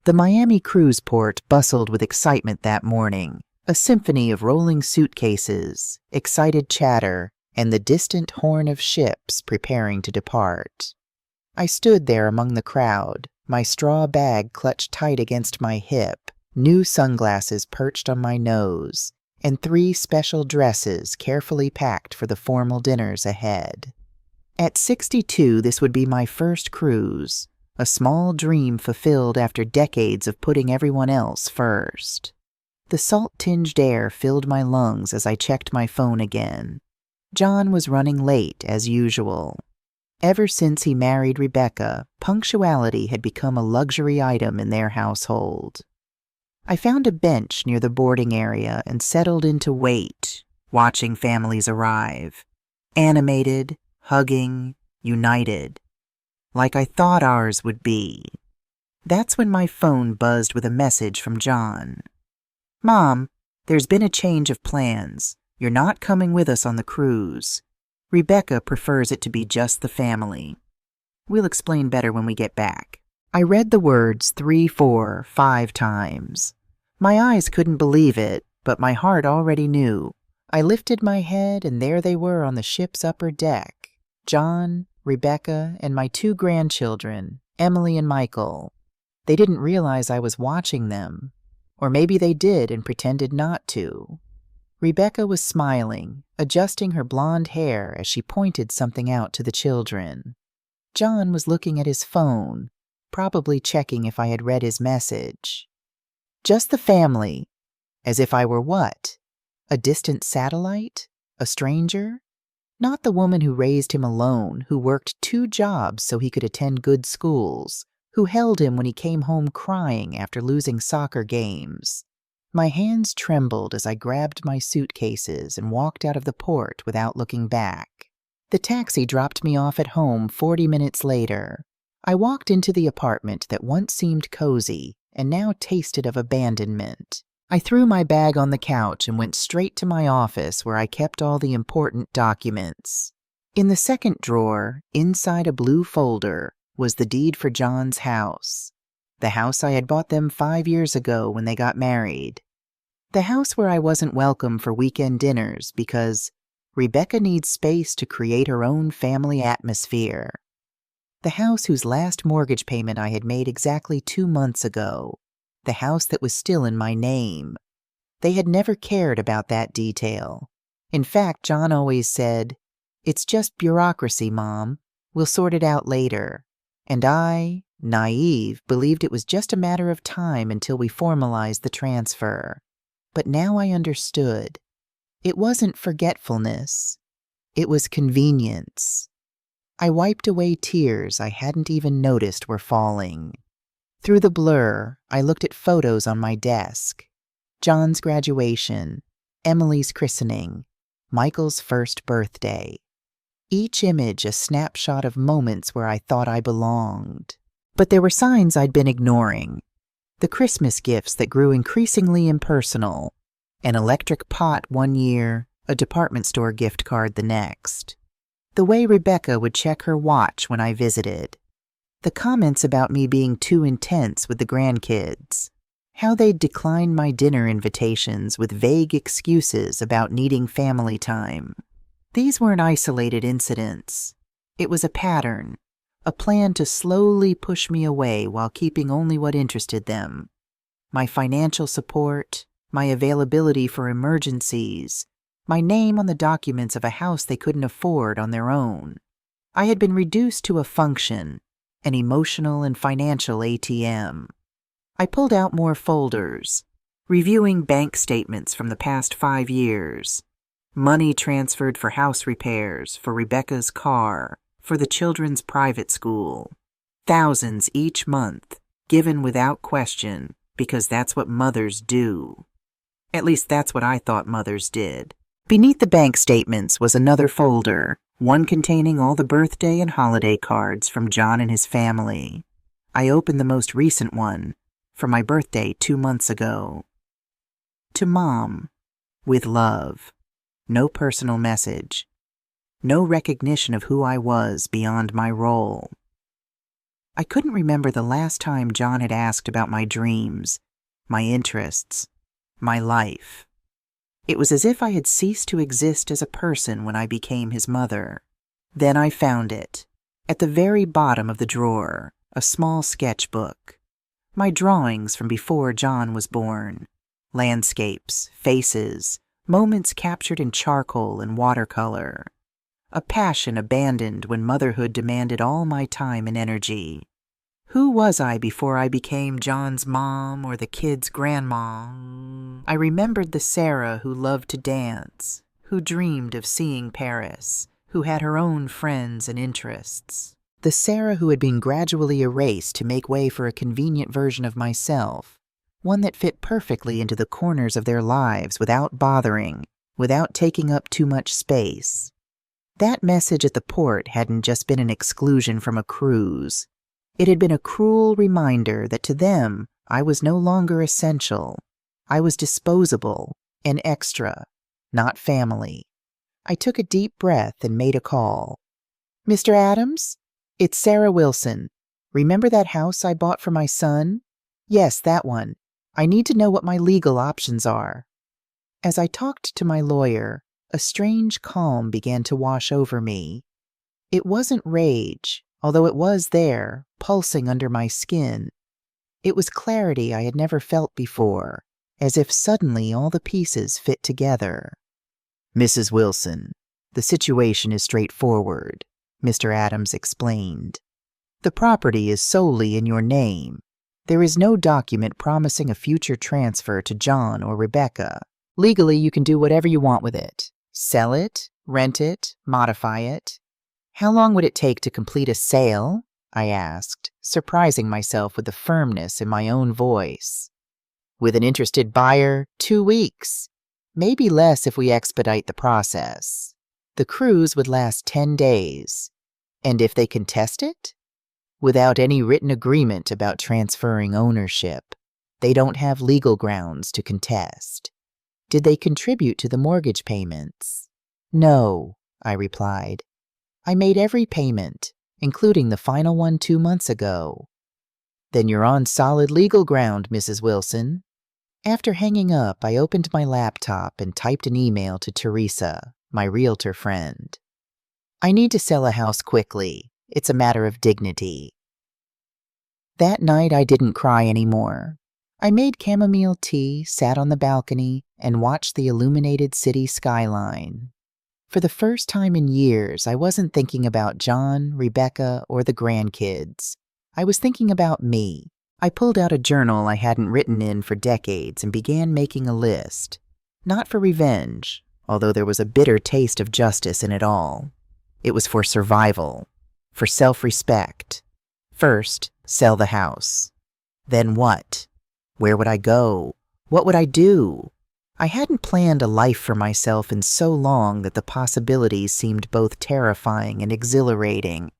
The Miami cruise port bustled with excitement that morning, a symphony of rolling suitcases, excited chatter, and the distant horn of ships preparing to depart. I stood there among the crowd, my straw bag clutched tight against my hip, new sunglasses perched on my nose, and 3 special dresses carefully packed for the formal dinners ahead. At 62, this would be my first cruise, a small dream fulfilled after decades of putting everyone else first. The salt-tinged air filled my lungs as I checked my phone again. John was running late, as usual. Ever since he married Rebecca, punctuality had become a luxury item in their household. I found a bench near the boarding area and settled in to wait, watching families arrive. Animated, hugging, united. Like I thought ours would be. That's when my phone buzzed with a message from John. "Mom, there's been a change of plans. You're not coming with us on the cruise. Rebecca prefers it to be just the family. We'll explain better when we get back." I read the words 3, 4, 5 times. My eyes couldn't believe it, but my heart already knew. I lifted my head, and there they were on the ship's upper deck. John, Rebecca, and my 2 grandchildren, Emily and Michael. They didn't realize I was watching them. Or maybe they did and pretended not to. Rebecca was smiling, adjusting her blonde hair as she pointed something out to the children. John was looking at his phone, probably checking if I had read his message. Just the family. As if I were what? A distant satellite? A stranger? Not the woman who raised him alone, who worked 2 jobs so he could attend good schools, who held him when he came home crying after losing soccer games. My hands trembled as I grabbed my suitcases and walked out of the port without looking back. The taxi dropped me off at home 40 minutes later. I walked into the apartment that once seemed cozy and now tasted of abandonment. I threw my bag on the couch and went straight to my office where I kept all the important documents. In the second drawer, inside a blue folder, was the deed for John's house. The house I had bought them 5 years ago when they got married. The house where I wasn't welcome for weekend dinners because Rebecca needs space to create her own family atmosphere. The house whose last mortgage payment I had made exactly 2 months ago. The house that was still in my name. They had never cared about that detail. In fact, John always said, "It's just bureaucracy, Mom. We'll sort it out later." And I, naive, believed it was just a matter of time until we formalized the transfer. But now I understood. It wasn't forgetfulness. It was convenience. I wiped away tears I hadn't even noticed were falling. Through the blur, I looked at photos on my desk. John's graduation, Emily's christening, Michael's first birthday. Each image a snapshot of moments where I thought I belonged. But there were signs I'd been ignoring. The Christmas gifts that grew increasingly impersonal. An electric pot one year, a department store gift card the next. The way Rebecca would check her watch when I visited. The comments about me being too intense with the grandkids. How they'd decline my dinner invitations with vague excuses about needing family time. These weren't isolated incidents. It was a pattern, a plan to slowly push me away while keeping only what interested them. My financial support, my availability for emergencies, my name on the documents of a house they couldn't afford on their own. I had been reduced to a function, an emotional and financial ATM. I pulled out more folders, reviewing bank statements from the past 5 years. Money transferred for house repairs, for Rebecca's car, for the children's private school. Thousands each month, given without question, because that's what mothers do. At least that's what I thought mothers did. Beneath the bank statements was another folder, one containing all the birthday and holiday cards from John and his family. I opened the most recent one, for my birthday 2 months ago. To Mom, with love. No personal message. No recognition of who I was beyond my role. I couldn't remember the last time John had asked about my dreams, my interests, my life. It was as if I had ceased to exist as a person when I became his mother. Then I found it, at the very bottom of the drawer, a small sketchbook. My drawings from before John was born. Landscapes, faces, moments captured in charcoal and watercolor. A passion abandoned when motherhood demanded all my time and energy. Who was I before I became John's mom or the kids' grandma? I remembered the Sarah who loved to dance, who dreamed of seeing Paris, who had her own friends and interests. The Sarah who had been gradually erased to make way for a convenient version of myself, one that fit perfectly into the corners of their lives without bothering, without taking up too much space. That message at the port hadn't just been an exclusion from a cruise. It had been a cruel reminder that to them I was no longer essential. I was disposable, an extra, not family. I took a deep breath and made a call. "Mr. Adams? It's Sarah Wilson. Remember that house I bought for my son? Yes, that one. I need to know what my legal options are." As I talked to my lawyer, a strange calm began to wash over me. It wasn't rage, although it was there, pulsing under my skin. It was clarity I had never felt before, as if suddenly all the pieces fit together. "Mrs. Wilson, the situation is straightforward," Mr. Adams explained. "The property is solely in your name. There is no document promising a future transfer to John or Rebecca. Legally, you can do whatever you want with it. Sell it, rent it, modify it. How long would it take to complete a sale?" I asked, surprising myself with the firmness in my own voice. "With an interested buyer, 2 weeks. Maybe less if we expedite the process. The cruise would last 10 days. And if they contest it? Without any written agreement about transferring ownership, they don't have legal grounds to contest. Did they contribute to the mortgage payments?" "No," I replied. "I made every payment, including the final one 2 months ago." "Then you're on solid legal ground, Mrs. Wilson." After hanging up, I opened my laptop and typed an email to Teresa, my realtor friend. "I need to sell a house quickly. It's a matter of dignity." That night, I didn't cry anymore. I made chamomile tea, sat on the balcony, and watched the illuminated city skyline. For the first time in years, I wasn't thinking about John, Rebecca, or the grandkids. I was thinking about me. I pulled out a journal I hadn't written in for decades and began making a list. Not for revenge, although there was a bitter taste of justice in it all. It was for survival, for self-respect. First, sell the house. Then what? Where would I go? What would I do? I hadn't planned a life for myself in so long that the possibilities seemed both terrifying and exhilarating.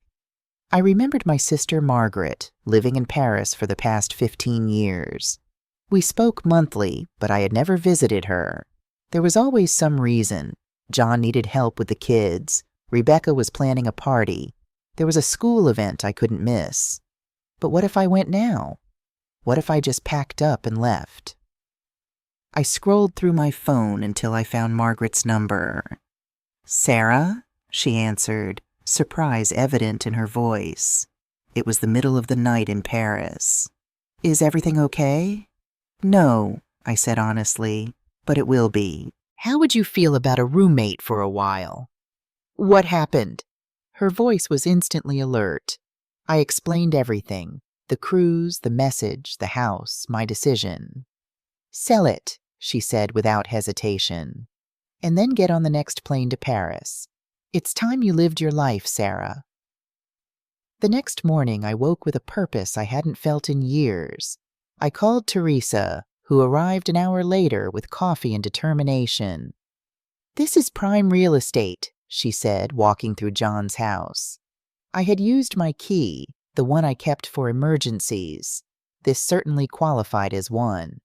I remembered my sister Margaret, living in Paris for the past 15 years. We spoke monthly, but I had never visited her. There was always some reason. John needed help with the kids. Rebecca was planning a party. There was a school event I couldn't miss. But what if I went now? What if I just packed up and left? I scrolled through my phone until I found Margaret's number. "Sarah?" she answered, surprise evident in her voice. It was the middle of the night in Paris. "Is everything okay?" "No," I said honestly, "but it will be. How would you feel about a roommate for a while?" "What happened?" Her voice was instantly alert. I explained everything: the cruise, the message, the house, my decision. "Sell it," she said without hesitation, "and then get on the next plane to Paris. It's time you lived your life, Sarah." The next morning, I woke with a purpose I hadn't felt in years. I called Teresa, who arrived an hour later with coffee and determination. "This is prime real estate," she said, walking through John's house. I had used my key, the one I kept for emergencies. This certainly qualified as one.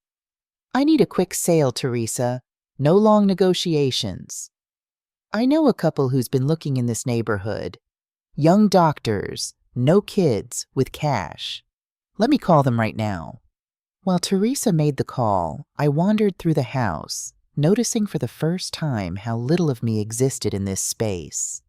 "I need a quick sale, Teresa. No long negotiations." "I know a couple who's been looking in this neighborhood. Young doctors, No kids, with cash. Let me call them right now. While Teresa made the call, I wandered through the house, noticing for the first time how little of me existed in this space.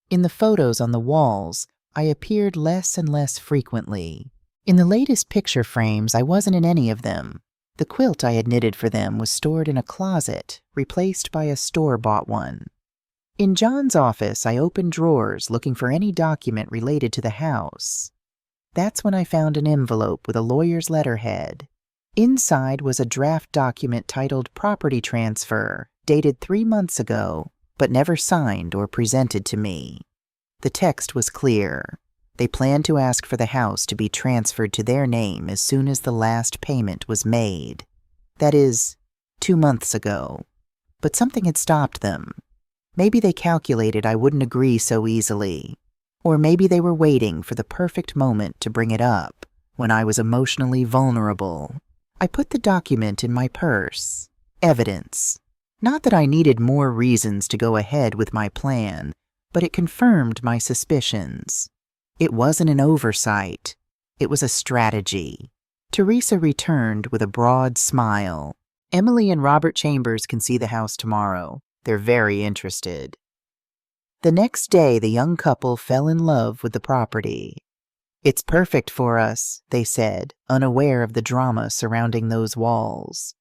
In the photos on the walls, I appeared less and less frequently. In the latest picture frames, I wasn't in any of them. The quilt I had knitted for them was stored in a closet, replaced by a store-bought one. In John's office, I opened drawers looking for any document related to the house. That's when I found an envelope with a lawyer's letterhead. Inside was a draft document titled Property Transfer, dated 3 months ago, but never signed or presented to me. The text was clear. They planned to ask for the house to be transferred to their name as soon as the last payment was made. That is, 2 months ago. But something had stopped them. Maybe they calculated I wouldn't agree so easily. Or maybe they were waiting for the perfect moment to bring it up, when I was emotionally vulnerable. I put the document in my purse. Evidence. Not that I needed more reasons to go ahead with my plan, but it confirmed my suspicions. It wasn't an oversight. It was a strategy. Teresa returned with a broad smile. Emily and Robert Chambers can see the house tomorrow. They're very interested. The next day, the young couple fell in love with the property. It's perfect for us, they said, unaware of the drama surrounding those walls.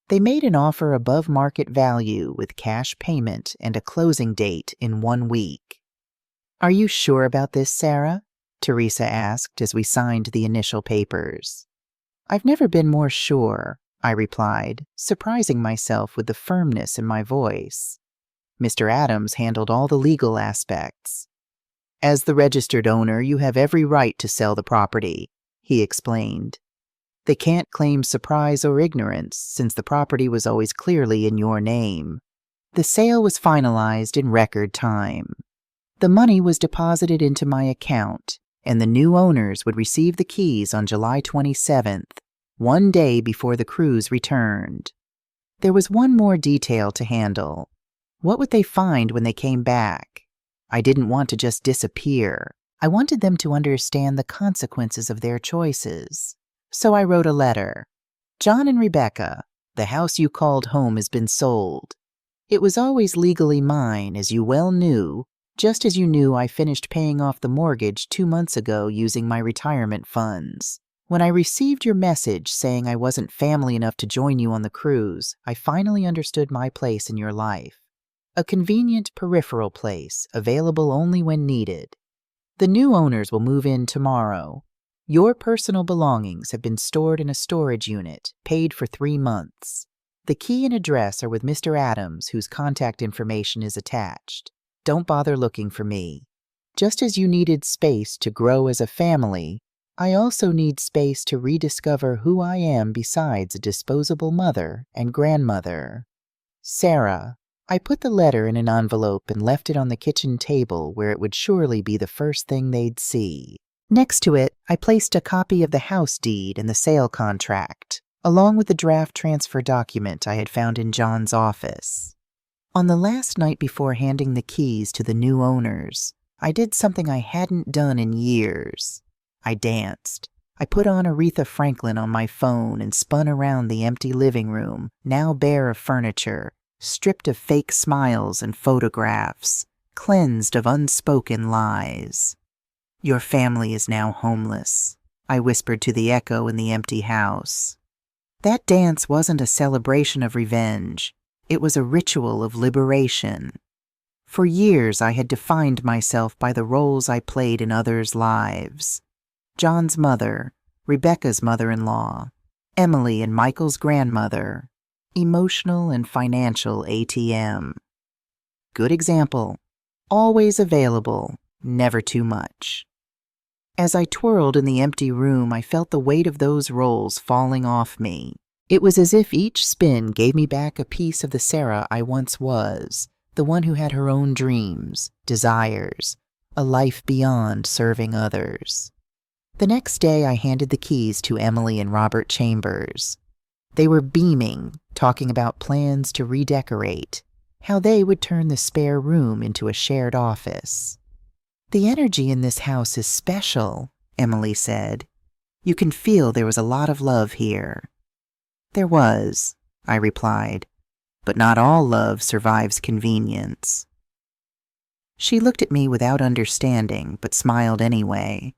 They made an offer above market value with cash payment and a closing date in 1 week. Are you sure about this, Sarah? Teresa asked as we signed the initial papers. I've never been more sure, I replied, surprising myself with the firmness in my voice. Mr. Adams handled all the legal aspects. As the registered owner, you have every right to sell the property, he explained. They can't claim surprise or ignorance since the property was always clearly in your name. The sale was finalized in record time. The money was deposited into my account, and the new owners would receive the keys on July 27th, 1 day before the cruise returned. There was one more detail to handle. What would they find when they came back? I didn't want to just disappear. I wanted them to understand the consequences of their choices. So I wrote a letter. John and Rebecca, the house you called home has been sold. It was always legally mine, as you well knew, just as you knew I finished paying off the mortgage 2 months ago using my retirement funds. When I received your message saying I wasn't family enough to join you on the cruise, I finally understood my place in your life. A convenient peripheral place, available only when needed. The new owners will move in tomorrow. Your personal belongings have been stored in a storage unit, paid for 3 months. The key and address are with Mr. Adams, whose contact information is attached. Don't bother looking for me. Just as you needed space to grow as a family, I also need space to rediscover who I am besides a disposable mother and grandmother. Sarah. I put the letter in an envelope and left it on the kitchen table where it would surely be the first thing they'd see. Next to it, I placed a copy of the house deed and the sale contract, along with the draft transfer document I had found in John's office. On the last night before handing the keys to the new owners, I did something I hadn't done in years. I danced. I put on Aretha Franklin on my phone and spun around the empty living room, now bare of furniture, stripped of fake smiles and photographs, cleansed of unspoken lies. Your family is now homeless, I whispered to the echo in the empty house. That dance wasn't a celebration of revenge. It was a ritual of liberation. For years I had defined myself by the roles I played in others' lives. John's mother, Rebecca's mother-in-law, Emily and Michael's grandmother, emotional and financial ATM. Good example. Always available, never too much. As I twirled in the empty room, I felt the weight of those roles falling off me. It was as if each spin gave me back a piece of the Sarah I once was, the one who had her own dreams, desires, a life beyond serving others. The next day, I handed the keys to Emily and Robert Chambers. They were beaming, talking about plans to redecorate, how they would turn the spare room into a shared office. "The energy in this house is special," Emily said. "You can feel there was a lot of love here." "There was," I replied, "but not all love survives convenience." She looked at me without understanding, but smiled anyway.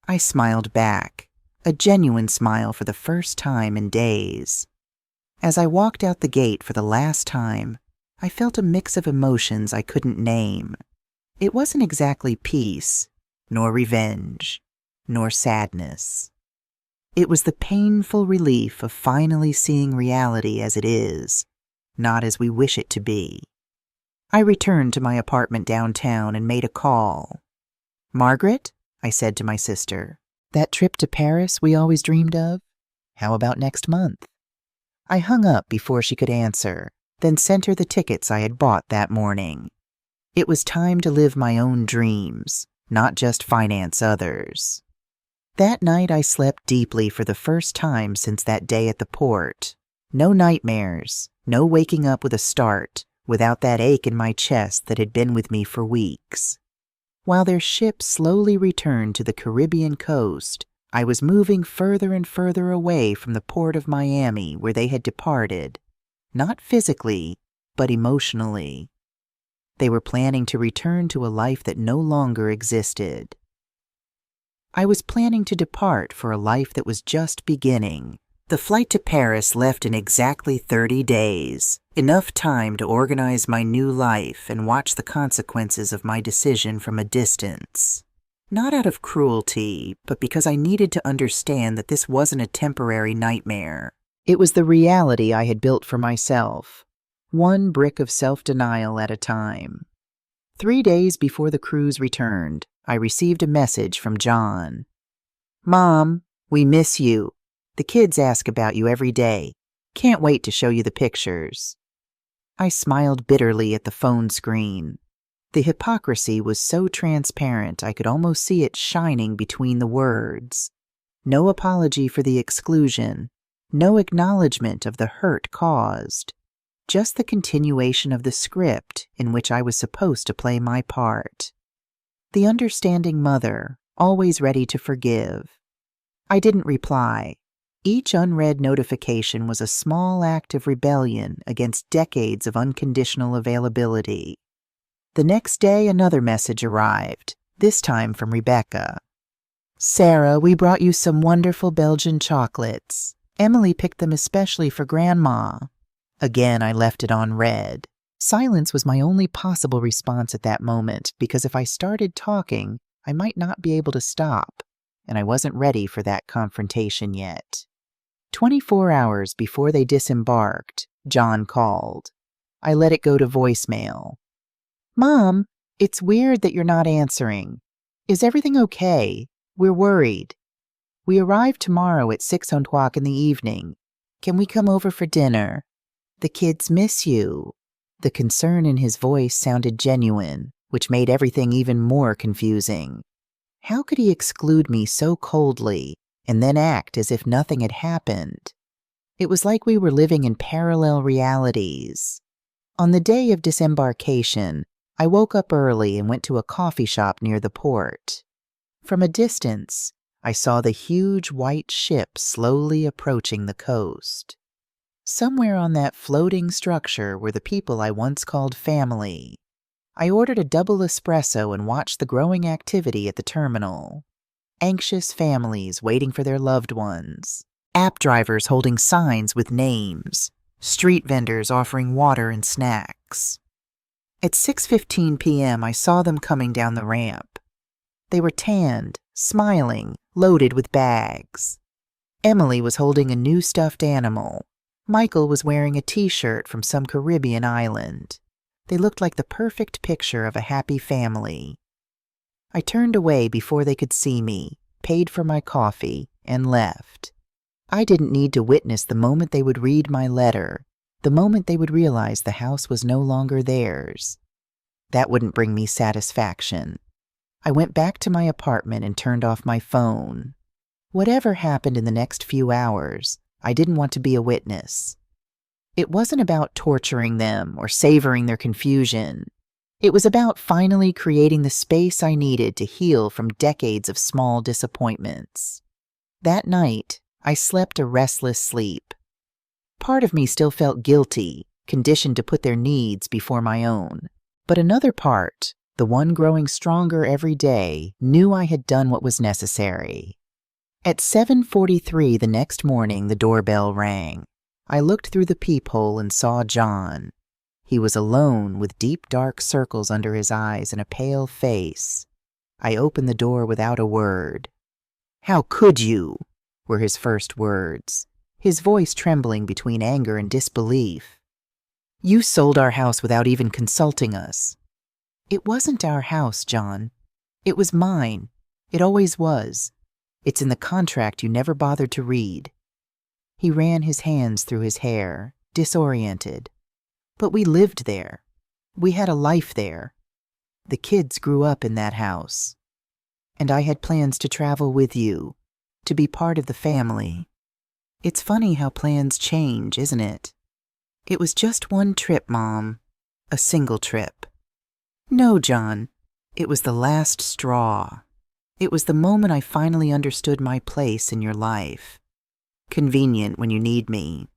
I smiled back, a genuine smile for the first time in days. As I walked out the gate for the last time, I felt a mix of emotions I couldn't name. It wasn't exactly peace, nor revenge, nor sadness. It was the painful relief of finally seeing reality as it is, not as we wish it to be. I returned to my apartment downtown and made a call. "Margaret," I said to my sister, "that trip to Paris we always dreamed of? How about next month?" I hung up before she could answer, then sent her the tickets I had bought that morning. It was time to live my own dreams, not just finance others. That night I slept deeply for the first time since that day at the port. No nightmares, no waking up with a start, without that ache in my chest that had been with me for weeks. While their ship slowly returned to the Caribbean coast, I was moving further and further away from the port of Miami where they had departed, not physically, but emotionally. They were planning to return to a life that no longer existed. I was planning to depart for a life that was just beginning. The flight to Paris left in exactly 30 days, enough time to organize my new life and watch the consequences of my decision from a distance. Not out of cruelty, but because I needed to understand that this wasn't a temporary nightmare. It was the reality I had built for myself, one brick of self-denial at a time. 3 days before the cruise returned, I received a message from John. "Mom, we miss you. The kids ask about you every day. Can't wait to show you the pictures." I smiled bitterly at the phone screen. The hypocrisy was so transparent I could almost see it shining between the words. No apology for the exclusion, no acknowledgement of the hurt caused. Just the continuation of the script in which I was supposed to play my part. The understanding mother, always ready to forgive. I didn't reply. Each unread notification was a small act of rebellion against decades of unconditional availability. The next day, another message arrived, this time from Rebecca. "Sarah, we brought you some wonderful Belgian chocolates. Emily picked them especially for Grandma." Again, I left it on read. Silence was my only possible response at that moment, because if I started talking, I might not be able to stop, and I wasn't ready for that confrontation yet. 24 hours before they disembarked, John called. I let it go to voicemail. "Mom, it's weird that you're not answering. Is everything okay? We're worried. We arrive tomorrow at 6:00 in the evening. Can we come over for dinner? The kids miss you." The concern in his voice sounded genuine, which made everything even more confusing. How could he exclude me so coldly and then act as if nothing had happened? It was like we were living in parallel realities. On the day of disembarkation, I woke up early and went to a coffee shop near the port. From a distance, I saw the huge white ship slowly approaching the coast. Somewhere on that floating structure were the people I once called family. I ordered a double espresso and watched the growing activity at the terminal. Anxious families waiting for their loved ones. App drivers holding signs with names. Street vendors offering water and snacks. At 6:15 p.m., I saw them coming down the ramp. They were tanned, smiling, loaded with bags. Emily was holding a new stuffed animal. Michael was wearing a t-shirt from some Caribbean island. They looked like the perfect picture of a happy family. I turned away before they could see me, paid for my coffee, and left. I didn't need to witness the moment they would read my letter, the moment they would realize the house was no longer theirs. That wouldn't bring me satisfaction. I went back to my apartment and turned off my phone. Whatever happened in the next few hours, I didn't want to be a witness. It wasn't about torturing them or savoring their confusion. It was about finally creating the space I needed to heal from decades of small disappointments. That night, I slept a restless sleep. Part of me still felt guilty, conditioned to put their needs before my own. But another part, the one growing stronger every day, knew I had done what was necessary. At 7:43 the next morning, the doorbell rang. I looked through the peephole and saw John. He was alone, with deep dark circles under his eyes and a pale face. I opened the door without a word. "How could you?" were his first words, his voice trembling between anger and disbelief. "You sold our house without even consulting us." "It wasn't our house, John. It was mine. It always was. It's in the contract you never bothered to read." He ran his hands through his hair, disoriented. "But we lived there. We had a life there. The kids grew up in that house. And I had plans to travel with you, to be part of the family. It's funny how plans change, isn't it? It was just one trip, Mom. A single trip." "No, John. It was the last straw. It was the moment I finally understood my place in your life. Convenient when you need me.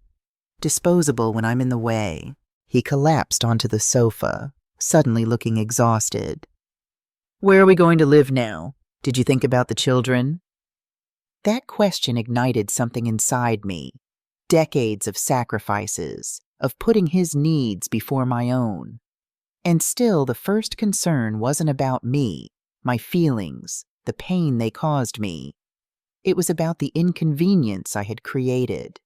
Disposable when I'm in the way." He collapsed onto the sofa, suddenly looking exhausted. "Where are we going to live now? Did you think about the children?" That question ignited something inside me. Decades of sacrifices, of putting his needs before my own. And still, the first concern wasn't about me, my feelings, the pain they caused me. It was about the inconvenience I had created.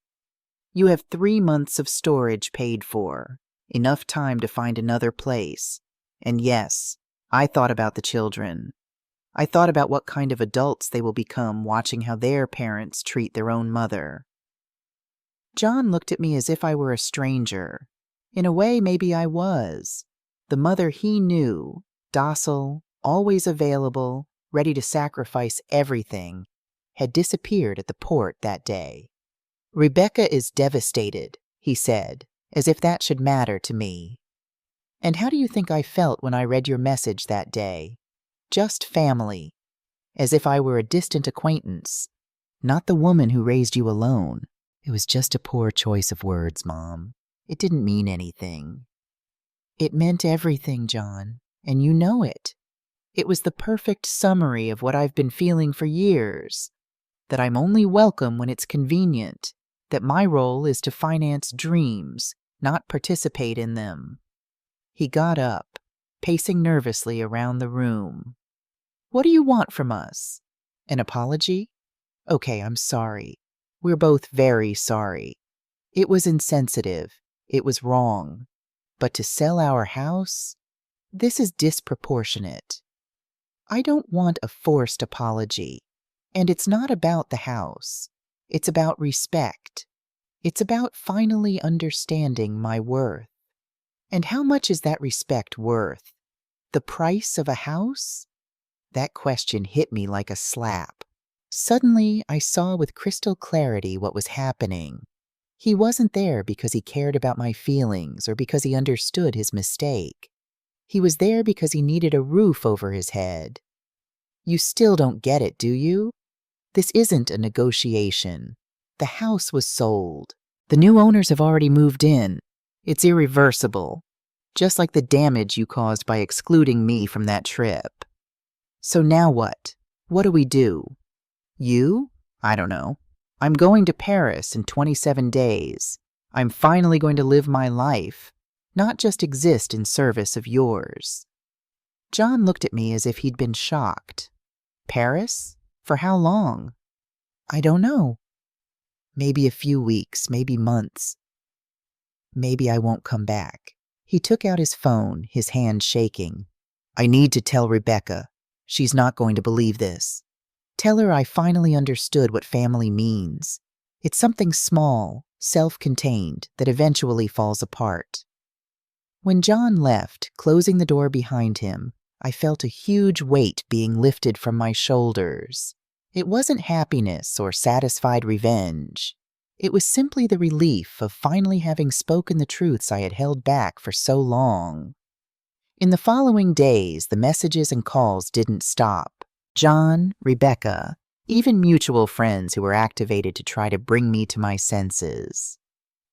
"You have 3 months of storage paid for, enough time to find another place. And yes, I thought about the children. I thought about what kind of adults they will become watching how their parents treat their own mother." John looked at me as if I were a stranger. In a way, maybe I was. The mother he knew, docile, always available, ready to sacrifice everything, had disappeared at the port that day. "Rebecca is devastated," he said, as if that should matter to me. "And how do you think I felt when I read your message that day? Just family. As if I were a distant acquaintance. Not the woman who raised you alone. It was just a poor choice of words, Mom. It didn't mean anything." "It meant everything, John, and you know it. It was the perfect summary of what I've been feeling for years. That I'm only welcome when it's convenient. That my role is to finance dreams, not participate in them." He got up, pacing nervously around the room. "What do you want from us? An apology? Okay, I'm sorry. We're both very sorry. It was insensitive. It was wrong. But to sell our house? This is disproportionate. I don't want a forced apology. And it's not about the house. It's about respect. It's about finally understanding my worth. And how much is that respect worth? The price of a house? That question hit me like a slap. Suddenly, I saw with crystal clarity what was happening. He wasn't there because he cared about my feelings or because he understood his mistake. He was there because he needed a roof over his head. You still don't get it, do you? This isn't a negotiation. The house was sold. The new owners have already moved in. It's irreversible. Just like the damage you caused by excluding me from that trip. So now what? What do we do? You? I don't know. I'm going to Paris in 27 days. I'm finally going to live my life, not just exist in service of yours." John looked at me as if he'd been shocked. "Paris? For how long?" "I don't know. Maybe a few weeks, maybe months. Maybe I won't come back." He took out his phone, his hand shaking. "I need to tell Rebecca. She's not going to believe this. Tell her I finally understood what family means. It's something small, self-contained, that eventually falls apart." When John left, closing the door behind him, I felt a huge weight being lifted from my shoulders. It wasn't happiness or satisfied revenge. It was simply the relief of finally having spoken the truths I had held back for so long. In the following days, the messages and calls didn't stop. John, Rebecca, even mutual friends who were activated to try to bring me to my senses.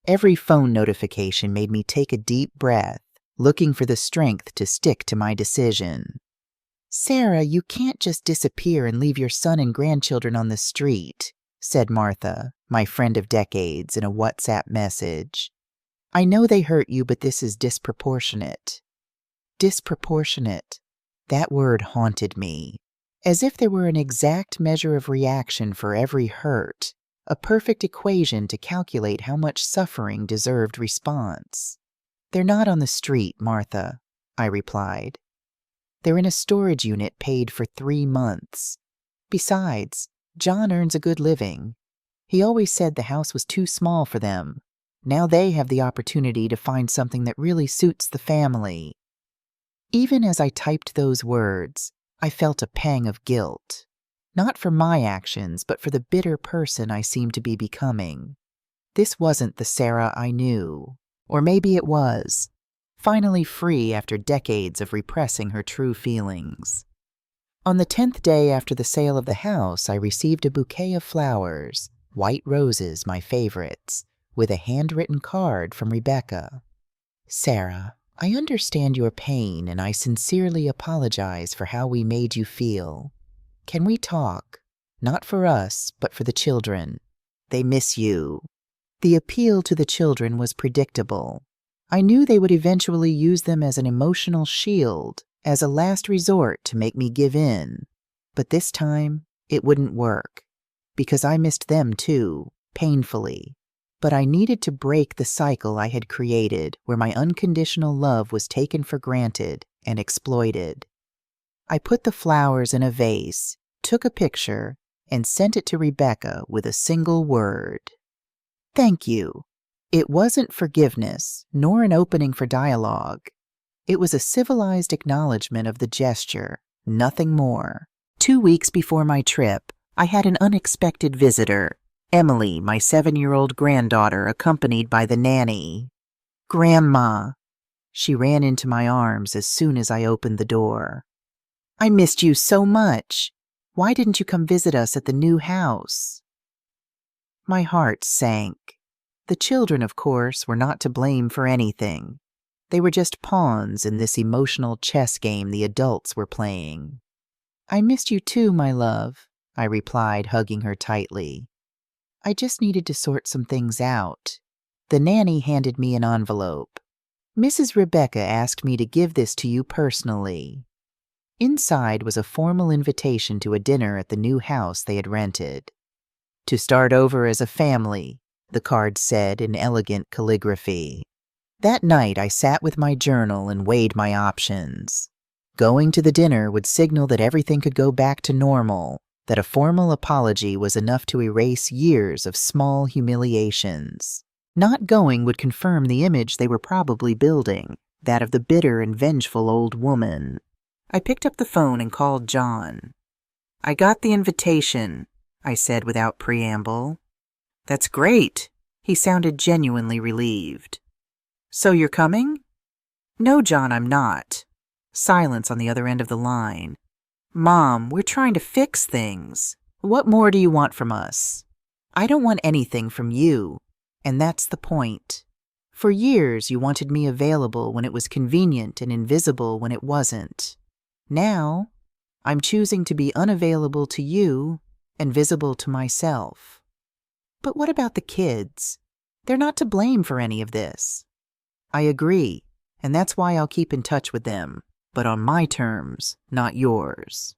Every phone notification made me take a deep breath, looking for the strength to stick to my decision. "Sarah, you can't just disappear and leave your son and grandchildren on the street," said Martha, my friend of decades, in a WhatsApp message. "I know they hurt you, but this is disproportionate." Disproportionate. That word haunted me. As if there were an exact measure of reaction for every hurt, a perfect equation to calculate how much suffering deserved response. "They're not on the street, Martha," I replied. "They're in a storage unit paid for 3 months. Besides, John earns a good living. He always said the house was too small for them. Now they have the opportunity to find something that really suits the family." Even as I typed those words, I felt a pang of guilt. Not for my actions, but for the bitter person I seemed to be becoming. This wasn't the Sarah I knew. Or maybe it was. Finally free after decades of repressing her true feelings. On the 10th day after the sale of the house, I received a bouquet of flowers, white roses, my favorites, with a handwritten card from Rebecca. "Sarah, I understand your pain and I sincerely apologize for how we made you feel. Can we talk? Not for us, but for the children. They miss you." The appeal to the children was predictable. I knew they would eventually use them as an emotional shield, as a last resort to make me give in. But this time, it wouldn't work. Because I missed them too, painfully. But I needed to break the cycle I had created where my unconditional love was taken for granted and exploited. I put the flowers in a vase, took a picture, and sent it to Rebecca with a single word. "Thank you." It wasn't forgiveness, nor an opening for dialogue. It was a civilized acknowledgement of the gesture, nothing more. 2 weeks before my trip, I had an unexpected visitor. Emily, my 7-year-old granddaughter, accompanied by the nanny. "Grandma." She ran into my arms as soon as I opened the door. "I missed you so much. Why didn't you come visit us at the new house?" My heart sank. The children, of course, were not to blame for anything. They were just pawns in this emotional chess game the adults were playing. "I missed you too, my love," I replied, hugging her tightly. "I just needed to sort some things out." The nanny handed me an envelope. "Mrs. Rebecca asked me to give this to you personally." Inside was a formal invitation to a dinner at the new house they had rented. "To start over as a family," the card said in elegant calligraphy. That night I sat with my journal and weighed my options. Going to the dinner would signal that everything could go back to normal, that a formal apology was enough to erase years of small humiliations. Not going would confirm the image they were probably building, that of the bitter and vengeful old woman. I picked up the phone and called John. "I got the invitation," I said without preamble. "That's great." He sounded genuinely relieved. "So you're coming?" "No, John, I'm not." Silence on the other end of the line. "Mom, we're trying to fix things. What more do you want from us?" "I don't want anything from you, and that's the point. For years you wanted me available when it was convenient and invisible when it wasn't. Now, I'm choosing to be unavailable to you and visible to myself." "But what about the kids? They're not to blame for any of this." "I agree, and that's why I'll keep in touch with them. But on my terms, not yours."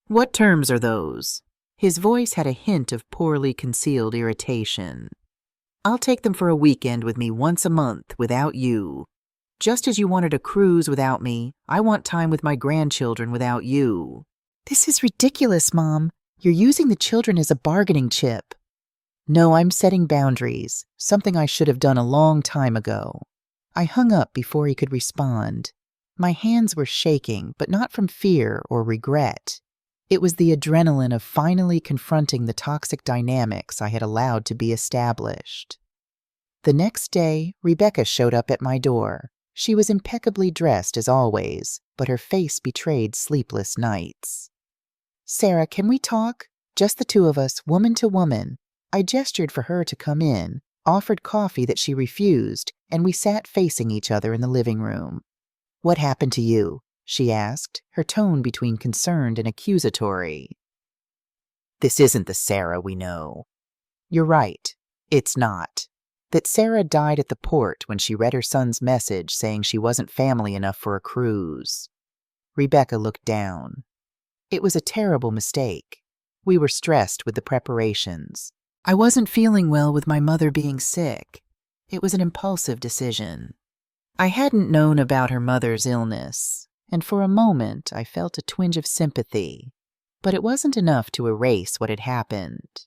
"What terms are those?" His voice had a hint of poorly concealed irritation. "I'll take them for a weekend with me once a month without you. Just as you wanted a cruise without me, I want time with my grandchildren without you." "This is ridiculous, Mom. You're using the children as a bargaining chip." "No, I'm setting boundaries, something I should have done a long time ago." I hung up before he could respond. My hands were shaking, but not from fear or regret. It was the adrenaline of finally confronting the toxic dynamics I had allowed to be established. The next day, Rebecca showed up at my door. She was impeccably dressed as always, but her face betrayed sleepless nights. "Sarah, can we talk? Just the two of us, woman to woman." I gestured for her to come in, offered coffee that she refused, and we sat facing each other in the living room. "What happened to you?" she asked, her tone between concerned and accusatory. "This isn't the Sarah we know." "You're right. It's not. That Sarah died at the port when she read her son's message saying she wasn't family enough for a cruise." Rebecca looked down. "It was a terrible mistake. We were stressed with the preparations. I wasn't feeling well with my mother being sick. It was an impulsive decision." I hadn't known about her mother's illness, and for a moment I felt a twinge of sympathy, but it wasn't enough to erase what had happened.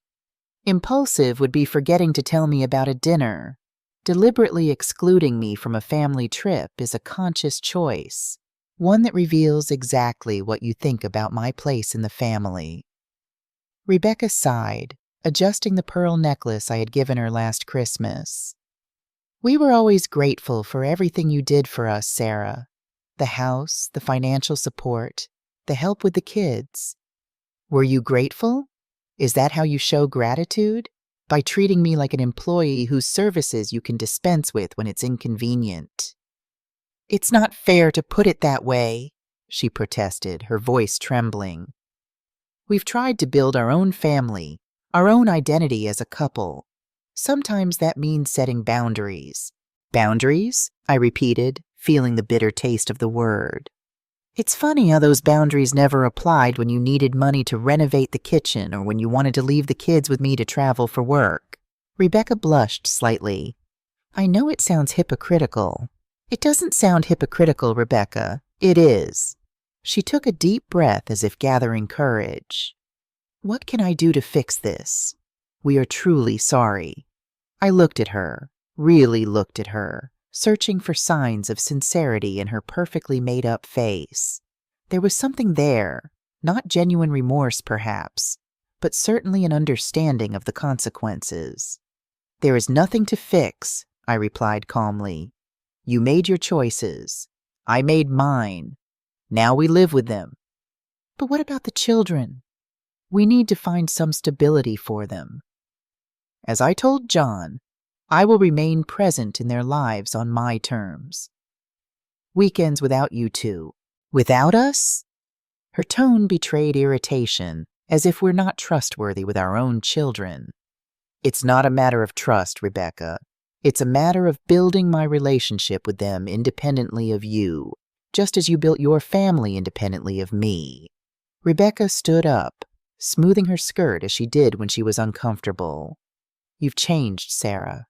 Impulsive would be forgetting to tell me about a dinner. Deliberately excluding me from a family trip is a conscious choice, one that reveals exactly what you think about my place in the family. Rebecca sighed, adjusting the pearl necklace I had given her last Christmas. "We were always grateful for everything you did for us, Sarah. The house, the financial support, the help with the kids." "Were you grateful? Is that how you show gratitude? By treating me like an employee whose services you can dispense with when it's inconvenient?" "It's not fair to put it that way," she protested, her voice trembling. "We've tried to build our own family, our own identity as a couple. Sometimes that means setting boundaries." "Boundaries?" I repeated, feeling the bitter taste of the word. "It's funny how those boundaries never applied when you needed money to renovate the kitchen or when you wanted to leave the kids with me to travel for work." Rebecca blushed slightly. "I know it sounds hypocritical." "It doesn't sound hypocritical, Rebecca. It is." She took a deep breath as if gathering courage. "What can I do to fix this? We are truly sorry." I looked at her, really looked at her, searching for signs of sincerity in her perfectly made-up face. There was something there, not genuine remorse perhaps, but certainly an understanding of the consequences. "There is nothing to fix," I replied calmly. "You made your choices. I made mine. Now we live with them." "But what about the children?" "We need to find some stability for them. As I told John, I will remain present in their lives on my terms. Weekends without you two." "Without us?" Her tone betrayed irritation, as if we're not trustworthy with our own children. "It's not a matter of trust, Rebecca. It's a matter of building my relationship with them independently of you, just as you built your family independently of me." Rebecca stood up, smoothing her skirt as she did when she was uncomfortable. "You've changed, Sarah."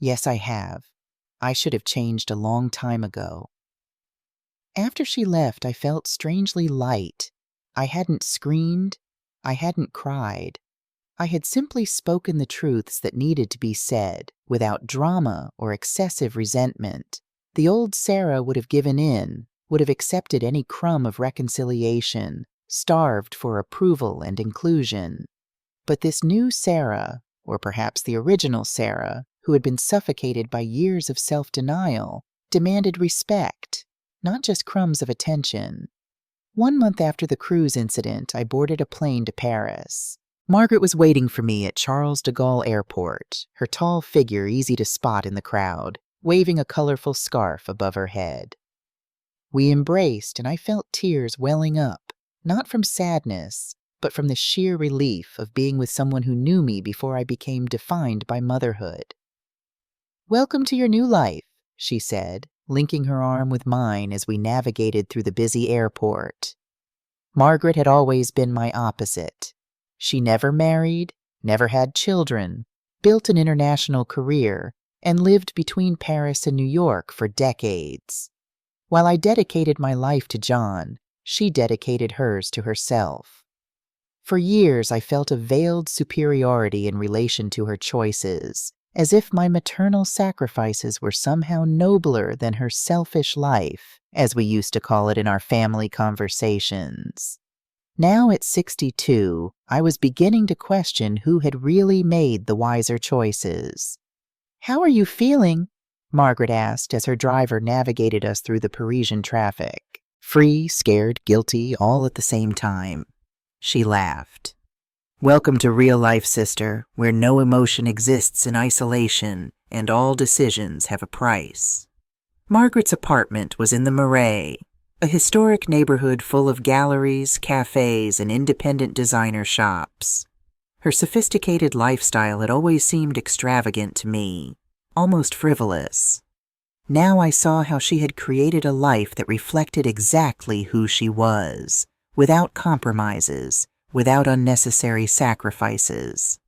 "Yes, I have. I should have changed a long time ago." After she left, I felt strangely light. I hadn't screamed. I hadn't cried. I had simply spoken the truths that needed to be said, without drama or excessive resentment. The old Sarah would have given in, would have accepted any crumb of reconciliation, starved for approval and inclusion. But this new Sarah, or perhaps the original Sarah, who had been suffocated by years of self-denial, demanded respect, not just crumbs of attention. 1 month after the cruise incident, I boarded a plane to Paris. Margaret was waiting for me at Charles de Gaulle Airport, her tall figure easy to spot in the crowd, waving a colorful scarf above her head. We embraced, and I felt tears welling up, not from sadness, but from the sheer relief of being with someone who knew me before I became defined by motherhood. "Welcome to your new life," she said, linking her arm with mine as we navigated through the busy airport. Margaret had always been my opposite. She never married, never had children, built an international career, and lived between Paris and New York for decades. While I dedicated my life to John, she dedicated hers to herself. For years, I felt a veiled superiority in relation to her choices, as if my maternal sacrifices were somehow nobler than her selfish life, as we used to call it in our family conversations. Now at 62, I was beginning to question who had really made the wiser choices. "How are you feeling?" Margaret asked as her driver navigated us through the Parisian traffic. Free, scared, guilty, all at the same time. She laughed. Welcome to real life, sister, where no emotion exists in isolation and all decisions have a price. Margaret's apartment was in the Marais, a historic neighborhood full of galleries, cafes, and independent designer shops. Her sophisticated lifestyle had always seemed extravagant to me, almost frivolous. Now I saw how she had created a life that reflected exactly who she was, without compromises, without unnecessary sacrifices.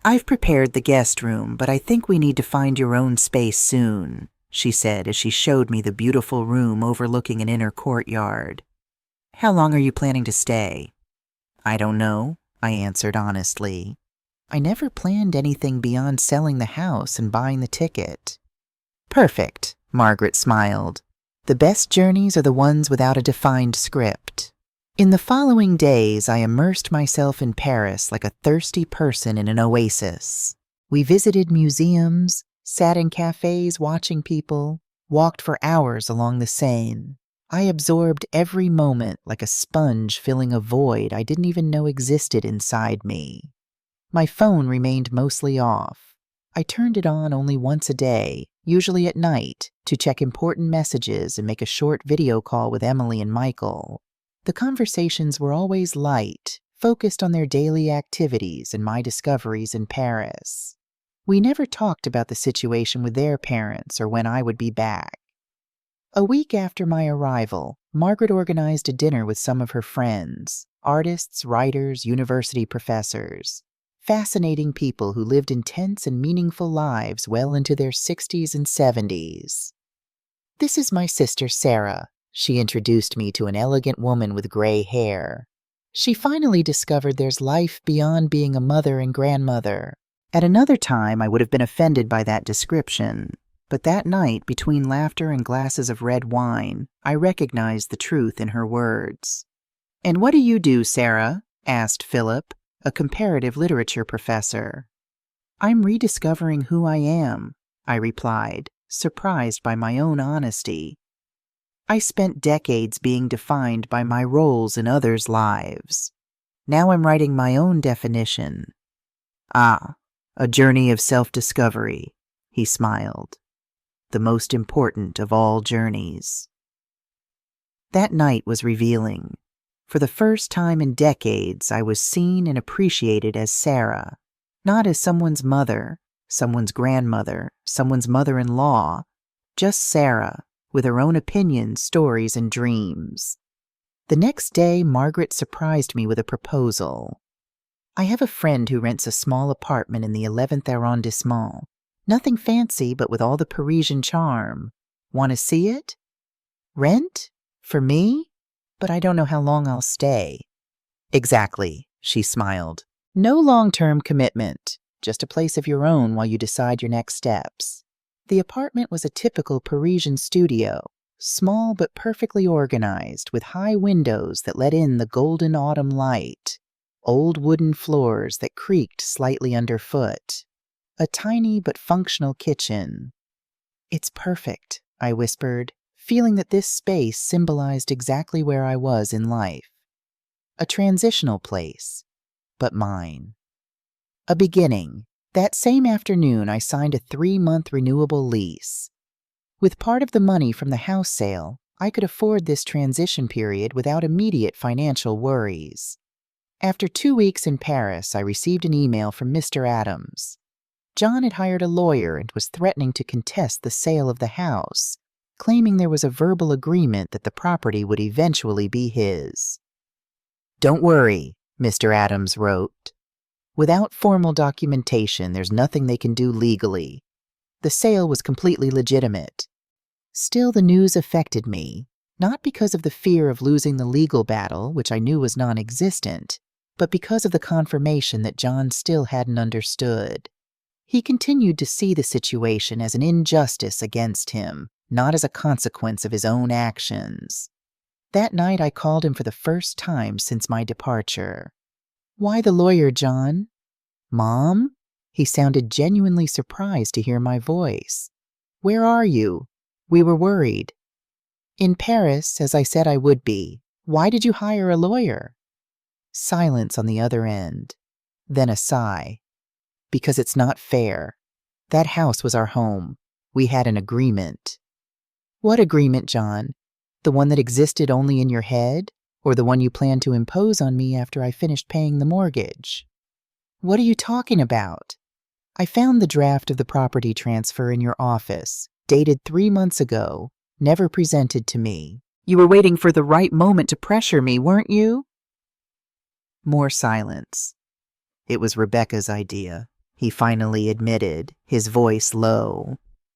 I've prepared the guest room, but I think we need to find your own space soon, she said as she showed me the beautiful room overlooking an inner courtyard. How long are you planning to stay? I don't know, I answered honestly. I never planned anything beyond selling the house and buying the ticket. Perfect, Margaret smiled. The best journeys are the ones without a defined script. In the following days, I immersed myself in Paris like a thirsty person in an oasis. We visited museums, sat in cafes watching people, walked for hours along the Seine. I absorbed every moment like a sponge filling a void I didn't even know existed inside me. My phone remained mostly off. I turned it on only once a day, usually at night, to check important messages and make a short video call with Emily and Michael. The conversations were always light, focused on their daily activities and my discoveries in Paris. We never talked about the situation with their parents or when I would be back. A week after my arrival, Margaret organized a dinner with some of her friends, artists, writers, university professors. Fascinating people who lived intense and meaningful lives well into their 60s and 70s. This is my sister Sarah. She introduced me to an elegant woman with gray hair. She finally discovered there's life beyond being a mother and grandmother. At another time, I would have been offended by that description, but that night, between laughter and glasses of red wine, I recognized the truth in her words. And what do you do, Sarah? Asked Philip, a comparative literature professor. I'm rediscovering who I am, I replied, surprised by my own honesty. I spent decades being defined by my roles in others' lives. Now I'm writing my own definition. Ah, a journey of self-discovery, he smiled. The most important of all journeys. That night was revealing. For the first time in decades, I was seen and appreciated as Sarah, not as someone's mother, someone's grandmother, someone's mother-in-law, just Sarah, with her own opinions, stories, and dreams. The next day, Margaret surprised me with a proposal. I have a friend who rents a small apartment in the 11th arrondissement. Nothing fancy, but with all the Parisian charm. Want to see it? Rent? For me? But I don't know how long I'll stay. Exactly, she smiled. No long-term commitment, just a place of your own while you decide your next steps. The apartment was a typical Parisian studio, small but perfectly organized, with high windows that let in the golden autumn light, old wooden floors that creaked slightly underfoot, a tiny but functional kitchen. It's perfect, I whispered, feeling that this space symbolized exactly where I was in life. A transitional place, but mine. A beginning. That same afternoon, I signed a 3-month renewable lease. With part of the money from the house sale, I could afford this transition period without immediate financial worries. After 2 weeks in Paris, I received an email from Mr. Adams. John had hired a lawyer and was threatening to contest the sale of the house, claiming there was a verbal agreement that the property would eventually be his. Don't worry, Mr. Adams wrote. Without formal documentation, there's nothing they can do legally. The sale was completely legitimate. Still, the news affected me, not because of the fear of losing the legal battle, which I knew was non-existent, but because of the confirmation that John still hadn't understood. He continued to see the situation as an injustice against him, not as a consequence of his own actions. That night I called him for the first time since my departure. Why the lawyer, John? Mom? He sounded genuinely surprised to hear my voice. Where are you? We were worried. In Paris, as I said I would be. Why did you hire a lawyer? Silence on the other end. Then a sigh. Because it's not fair. That house was our home. We had an agreement. What agreement, John? The one that existed only in your head? Or the one you planned to impose on me after I finished paying the mortgage? What are you talking about? I found the draft of the property transfer in your office, dated 3 months ago, never presented to me. You were waiting for the right moment to pressure me, weren't you? More silence. It was Rebecca's idea, he finally admitted, his voice low.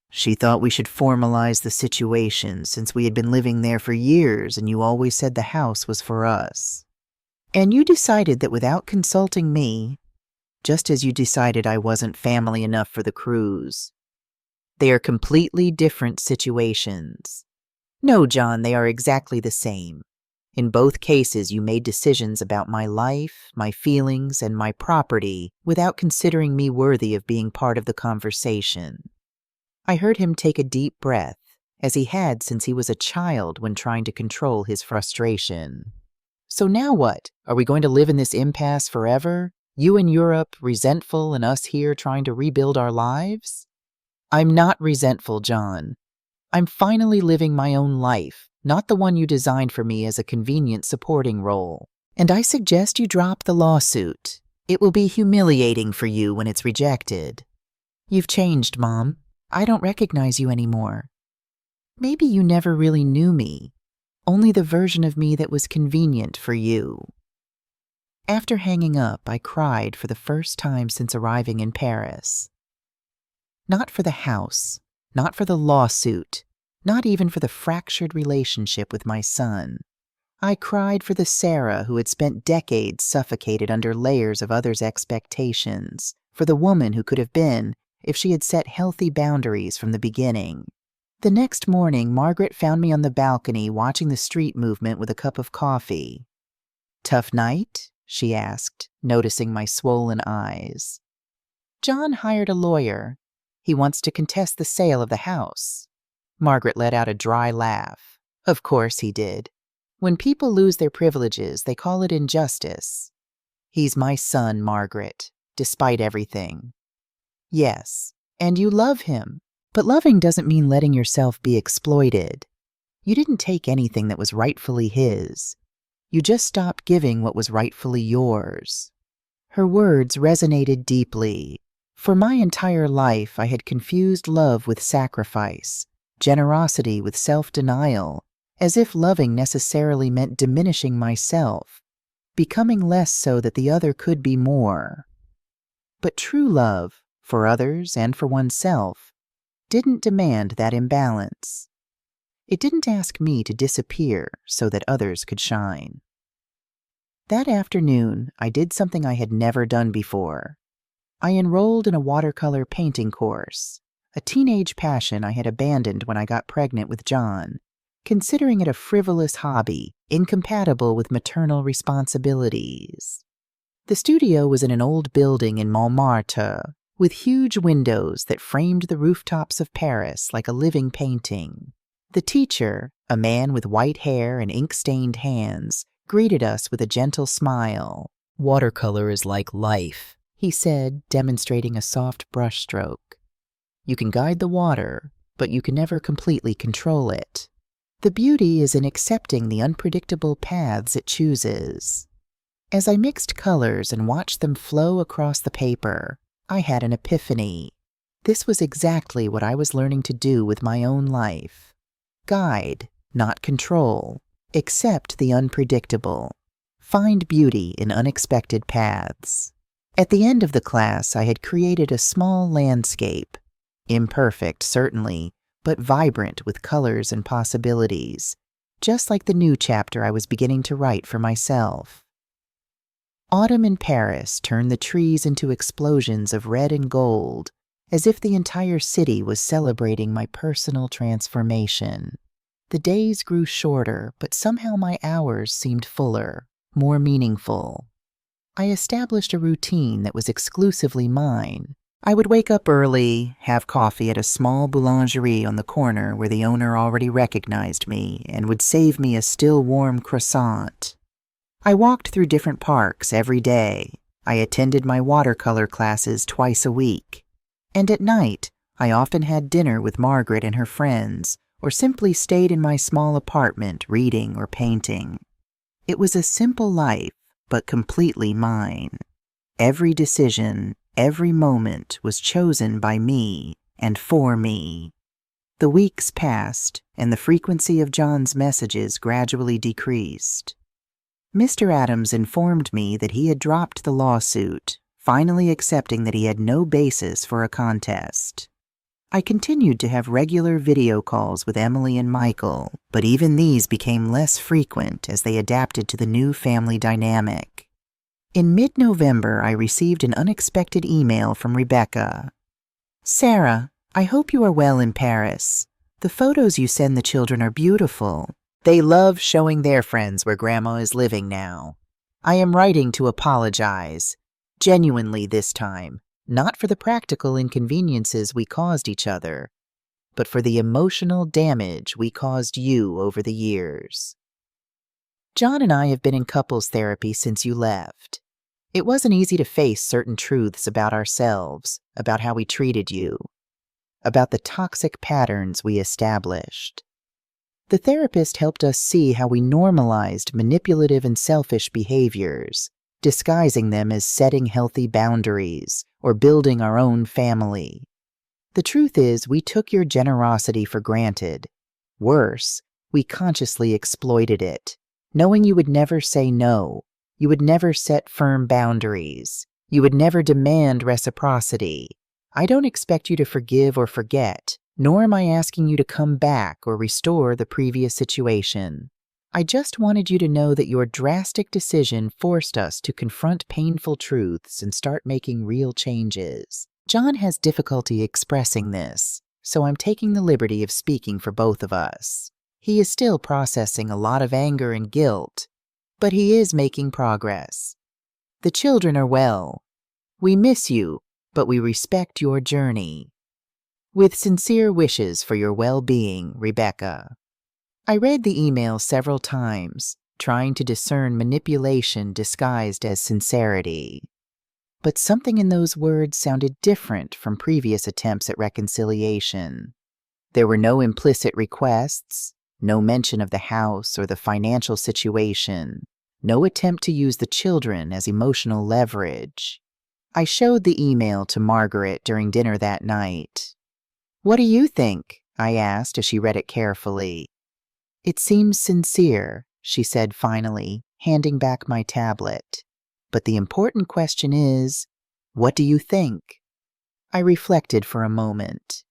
She thought we should formalize the situation since we had been living there for years and you always said the house was for us. And you decided that without consulting me, just as you decided I wasn't family enough for the cruise. They are completely different situations. No, John, they are exactly the same. In both cases, you made decisions about my life, my feelings, and my property without considering me worthy of being part of the conversation. I heard him take a deep breath, as he had since he was a child when trying to control his frustration. So now what? Are we going to live in this impasse forever? You in Europe, resentful, and us here trying to rebuild our lives? I'm not resentful, John. I'm finally living my own life, not the one you designed for me as a convenient supporting role. And I suggest you drop the lawsuit. It will be humiliating for you when it's rejected. You've changed, Mom. I don't recognize you anymore. Maybe you never really knew me, only the version of me that was convenient for you. After hanging up, I cried for the first time since arriving in Paris. Not for the house, not for the lawsuit, not even for the fractured relationship with my son. I cried for the Sarah who had spent decades suffocated under layers of others' expectations, for the woman who could have been if she had set healthy boundaries from the beginning. The next morning, Margaret found me on the balcony watching the street movement with a cup of coffee. Tough night? She asked, noticing my swollen eyes. John hired a lawyer. He wants to contest the sale of the house. Margaret let out a dry laugh. Of course he did. When people lose their privileges, they call it injustice. He's my son, Margaret, despite everything. Yes, and you love him. But loving doesn't mean letting yourself be exploited. You didn't take anything that was rightfully his. You just stopped giving what was rightfully yours. Her words resonated deeply. For my entire life, I had confused love with sacrifice, generosity with self-denial, as if loving necessarily meant diminishing myself, becoming less so that the other could be more. But true love, for others and for oneself, didn't demand that imbalance. It didn't ask me to disappear so that others could shine. That afternoon, I did something I had never done before. I enrolled in a watercolor painting course, a teenage passion I had abandoned when I got pregnant with John, considering it a frivolous hobby, incompatible with maternal responsibilities. The studio was in an old building in Montmartre, with huge windows that framed the rooftops of Paris like a living painting. The teacher, a man with white hair and ink-stained hands, greeted us with a gentle smile. "Watercolor is like life," he said, demonstrating a soft brushstroke. "You can guide the water, but you can never completely control it. The beauty is in accepting the unpredictable paths it chooses." As I mixed colors and watched them flow across the paper, I had an epiphany. This was exactly what I was learning to do with my own life. Guide, not control. Accept the unpredictable. Find beauty in unexpected paths. At the end of the class, I had created a small landscape. Imperfect, certainly, but vibrant with colors and possibilities, just like the new chapter I was beginning to write for myself. Autumn in Paris turned the trees into explosions of red and gold, as if the entire city was celebrating my personal transformation. The days grew shorter, but somehow my hours seemed fuller, more meaningful. I established a routine that was exclusively mine, I would wake up early, have coffee at a small boulangerie on the corner where the owner already recognized me and would save me a still warm croissant. I walked through different parks every day. I attended my watercolor classes twice a week. And at night, I often had dinner with Margaret and her friends, or simply stayed in my small apartment reading or painting. It was a simple life, but completely mine. Every decision, every moment was chosen by me and for me. The weeks passed, and the frequency of John's messages gradually decreased. Mr. Adams informed me that he had dropped the lawsuit, finally accepting that he had no basis for a contest. I continued to have regular video calls with Emily and Michael, but even these became less frequent as they adapted to the new family dynamic. In mid-November, I received an unexpected email from Rebecca. "Sarah, I hope you are well in Paris. The photos you send the children are beautiful. They love showing their friends where Grandma is living now. I am writing to apologize, genuinely this time, not for the practical inconveniences we caused each other, but for the emotional damage we caused you over the years. John and I have been in couples therapy since you left. It wasn't easy to face certain truths about ourselves, about how we treated you, about the toxic patterns we established. The therapist helped us see how we normalized manipulative and selfish behaviors, disguising them as setting healthy boundaries or building our own family. The truth is, we took your generosity for granted. Worse, we consciously exploited it, knowing you would never say no, you would never set firm boundaries, you would never demand reciprocity. I don't expect you to forgive or forget, nor am I asking you to come back or restore the previous situation. I just wanted you to know that your drastic decision forced us to confront painful truths and start making real changes. John has difficulty expressing this, so I'm taking the liberty of speaking for both of us. He is still processing a lot of anger and guilt, but he is making progress. The children are well. We miss you, but we respect your journey. With sincere wishes for your well-being, Rebecca." I read the email several times, trying to discern manipulation disguised as sincerity. But something in those words sounded different from previous attempts at reconciliation. There were no implicit requests, no mention of the house or the financial situation, no attempt to use the children as emotional leverage. I showed the email to Margaret during dinner that night. "What do you think?" I asked as she read it carefully. "It seems sincere," she said finally, handing back my tablet. "But the important question is, what do you think?" I reflected for a moment.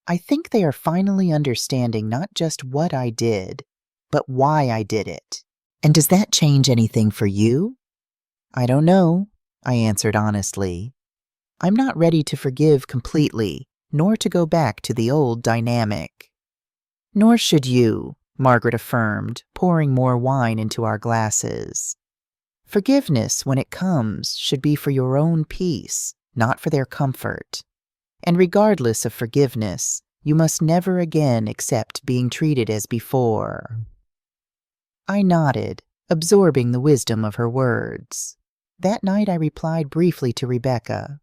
I think they are finally understanding not just what I did, but why I did it. And does that change anything for you? I don't know, I answered honestly. I'm not ready to forgive completely, nor to go back to the old dynamic. Nor should you, Margaret affirmed, pouring more wine into our glasses. Forgiveness, when it comes, should be for your own peace, not for their comfort. And regardless of forgiveness, you must never again accept being treated as before. I nodded, absorbing the wisdom of her words. That night I replied briefly to Rebecca.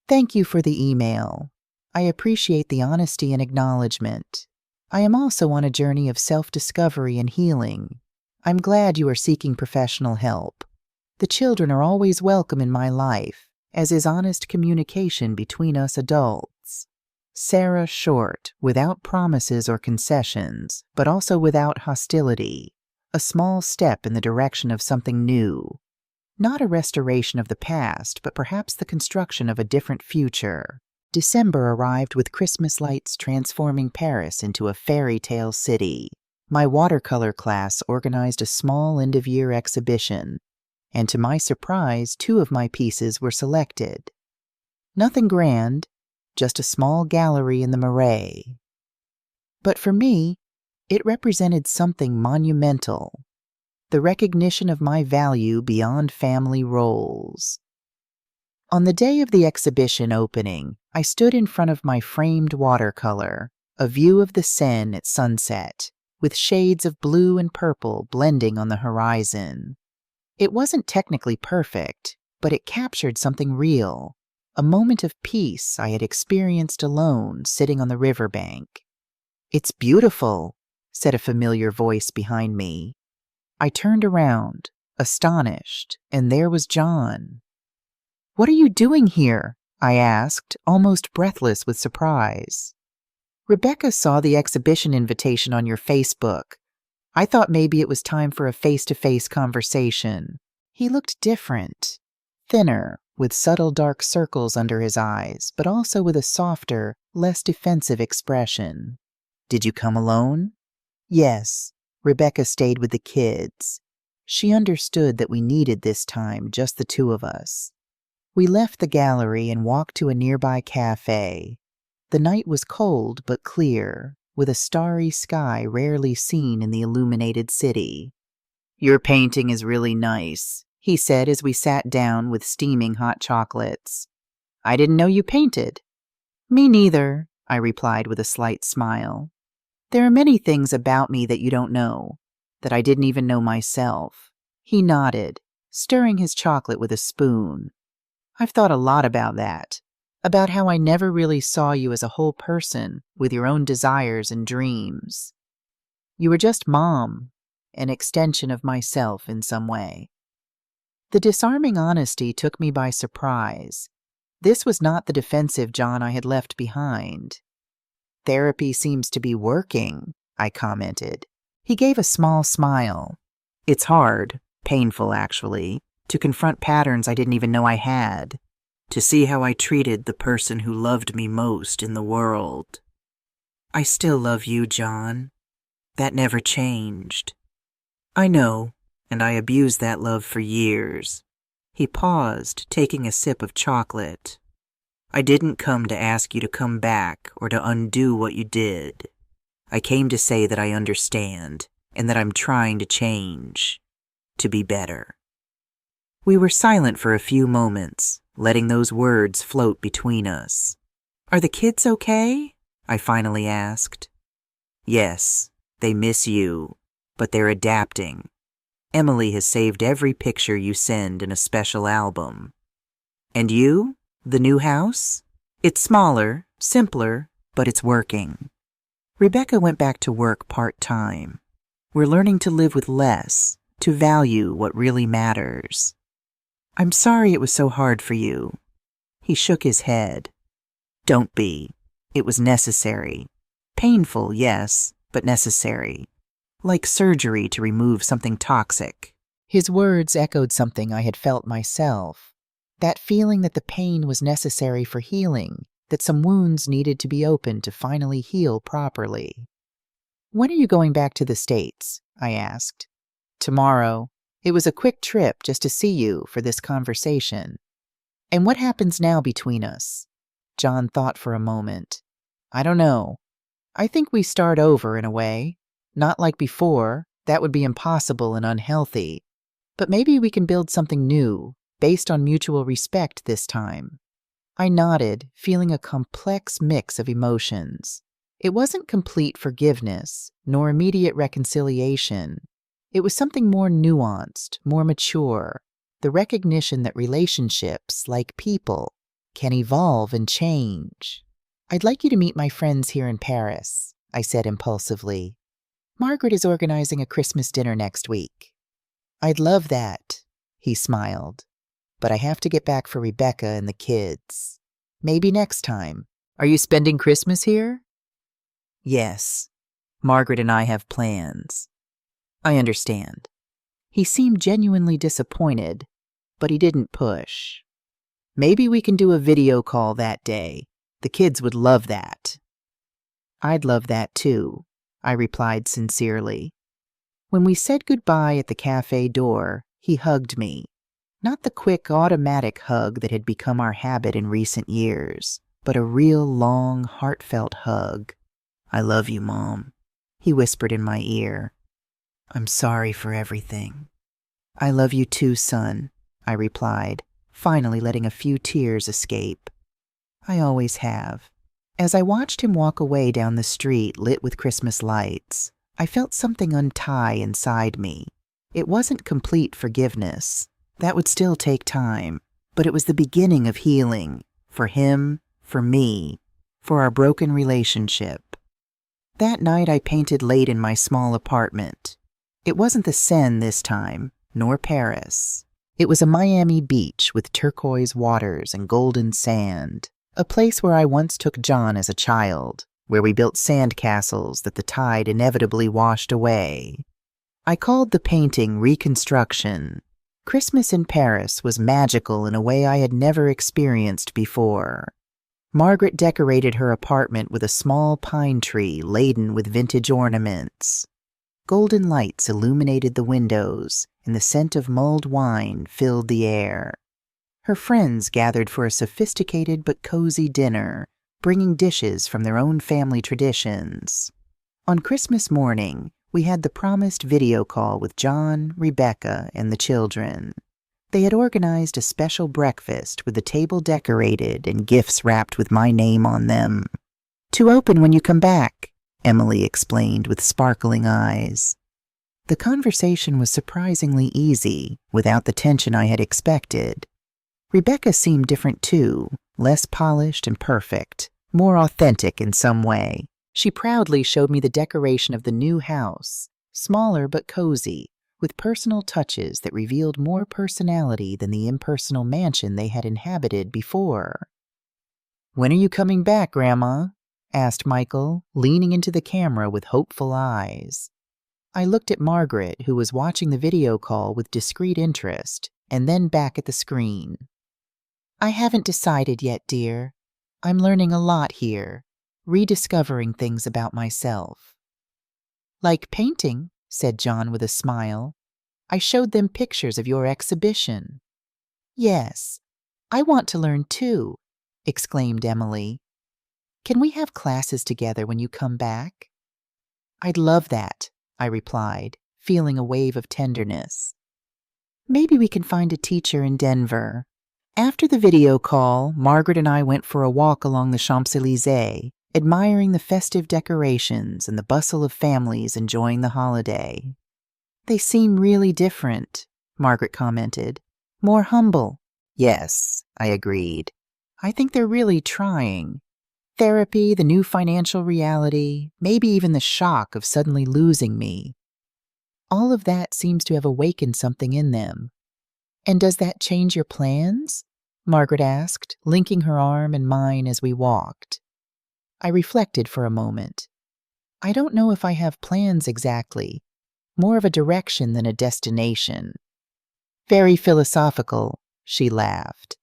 Thank you for the email. I appreciate the honesty and acknowledgement. I am also on a journey of self-discovery and healing. I'm glad you are seeking professional help. The children are always welcome in my life, as is honest communication between us adults. Sarah Short, without promises or concessions, but also without hostility. A small step in the direction of something new. Not a restoration of the past, but perhaps the construction of a different future. December arrived with Christmas lights transforming Paris into a fairy tale city. My watercolor class organized a small end-of-year exhibition, and to my surprise, 2 of my pieces were selected. Nothing grand, just a small gallery in the Marais. But for me, it represented something monumental, the recognition of my value beyond family roles. On the day of the exhibition opening, I stood in front of my framed watercolor, a view of the Seine at sunset, with shades of blue and purple blending on the horizon. It wasn't technically perfect, but it captured something real, a moment of peace I had experienced alone sitting on the riverbank. "It's beautiful," said a familiar voice behind me. I turned around, astonished, and there was John. "What are you doing here?" I asked, almost breathless with surprise. "Rebecca saw the exhibition invitation on your Facebook. I thought maybe it was time for a face-to-face conversation." He looked different, thinner, with subtle dark circles under his eyes, but also with a softer, less defensive expression. "Did you come alone?" "Yes. Rebecca stayed with the kids. She understood that we needed this time, just the two of us." We left the gallery and walked to a nearby cafe. The night was cold but clear, with a starry sky rarely seen in the illuminated city. "Your painting is really nice," he said as we sat down with steaming hot chocolates. "I didn't know you painted." "Me neither," I replied with a slight smile. "There are many things about me that you don't know, that I didn't even know myself." He nodded, stirring his chocolate with a spoon. "I've thought a lot about that, about how I never really saw you as a whole person with your own desires and dreams. You were just Mom, an extension of myself in some way." The disarming honesty took me by surprise. This was not the defensive John I had left behind. "Therapy seems to be working," I commented. He gave a small smile. "It's hard, painful actually, to confront patterns I didn't even know I had, to see how I treated the person who loved me most in the world. I still love you, John. That never changed. I know, and I abused that love for years." He paused, taking a sip of chocolate. "I didn't come to ask you to come back or to undo what you did. I came to say that I understand and that I'm trying to change, to be better." We were silent for a few moments, letting those words float between us. "Are the kids okay?" I finally asked. "Yes, they miss you, but they're adapting. Emily has saved every picture you send in a special album. And you? The new house? It's smaller, simpler, but it's working." Rebecca went back to work part-time. We're learning to live with less, to value what really matters. "I'm sorry it was so hard for you." He shook his head. "Don't be. It was necessary. Painful, yes, but necessary. Like surgery to remove something toxic." His words echoed something I had felt myself. That feeling that the pain was necessary for healing, that some wounds needed to be opened to finally heal properly. "When are you going back to the States?" I asked. "Tomorrow. It was a quick trip just to see you for this conversation." "And what happens now between us?" John thought for a moment. "I don't know. I think we start over in a way. Not like before. That would be impossible and unhealthy. But maybe we can build something new, based on mutual respect this time." I nodded, feeling a complex mix of emotions. It wasn't complete forgiveness, nor immediate reconciliation. It was something more nuanced, more mature, the recognition that relationships, like people, can evolve and change. "I'd like you to meet my friends here in Paris," I said impulsively. "Margaret is organizing a Christmas dinner next week." "I'd love that," he smiled. "But I have to get back for Rebecca and the kids. Maybe next time. Are you spending Christmas here?" "Yes. Margaret and I have plans." "I understand." He seemed genuinely disappointed, but he didn't push. "Maybe we can do a video call that day. The kids would love that." "I'd love that too," I replied sincerely. When we said goodbye at the cafe door, he hugged me. Not the quick, automatic hug that had become our habit in recent years, but a real, long, heartfelt hug. "I love you, Mom," he whispered in my ear. "I'm sorry for everything." "I love you too, son," I replied, finally letting a few tears escape. I always have. As I watched him walk away down the street lit with Christmas lights, I felt something untie inside me. It wasn't complete forgiveness. That would still take time, but it was the beginning of healing, for him, for me, for our broken relationship. That night I painted late in my small apartment. It wasn't the Seine this time, nor Paris. It was a Miami beach with turquoise waters and golden sand, a place where I once took John as a child, where we built sand castles that the tide inevitably washed away. I called the painting Reconstruction. Christmas in Paris was magical in a way I had never experienced before. Margaret decorated her apartment with a small pine tree laden with vintage ornaments. Golden lights illuminated the windows, and the scent of mulled wine filled the air. Her friends gathered for a sophisticated but cozy dinner, bringing dishes from their own family traditions. On Christmas morning, we had the promised video call with John, Rebecca, and the children. They had organized a special breakfast with the table decorated and gifts wrapped with my name on them. "To open when you come back," Emily explained with sparkling eyes. The conversation was surprisingly easy, without the tension I had expected. Rebecca seemed different too, less polished and perfect, more authentic in some way. She proudly showed me the decoration of the new house, smaller but cozy, with personal touches that revealed more personality than the impersonal mansion they had inhabited before. "When are you coming back, Grandma?" asked Michael, leaning into the camera with hopeful eyes. I looked at Margaret, who was watching the video call with discreet interest, and then back at the screen. "I haven't decided yet, dear. I'm learning a lot here, rediscovering things about myself." "Like painting," said John with a smile. "I showed them pictures of your exhibition." "Yes, I want to learn too," exclaimed Emily. "Can we have classes together when you come back?" "I'd love that," I replied, feeling a wave of tenderness. "Maybe we can find a teacher in Denver." After the video call, Margaret and I went for a walk along the Champs-Élysées, admiring the festive decorations and the bustle of families enjoying the holiday. "They seem really different," Margaret commented. "More humble." "Yes," I agreed. "I think they're really trying. Therapy, the new financial reality, maybe even the shock of suddenly losing me. All of that seems to have awakened something in them." "And does that change your plans?" Margaret asked, linking her arm in mine as we walked. I reflected for a moment. "I don't know if I have plans exactly, more of a direction than a destination." "Very philosophical," she laughed.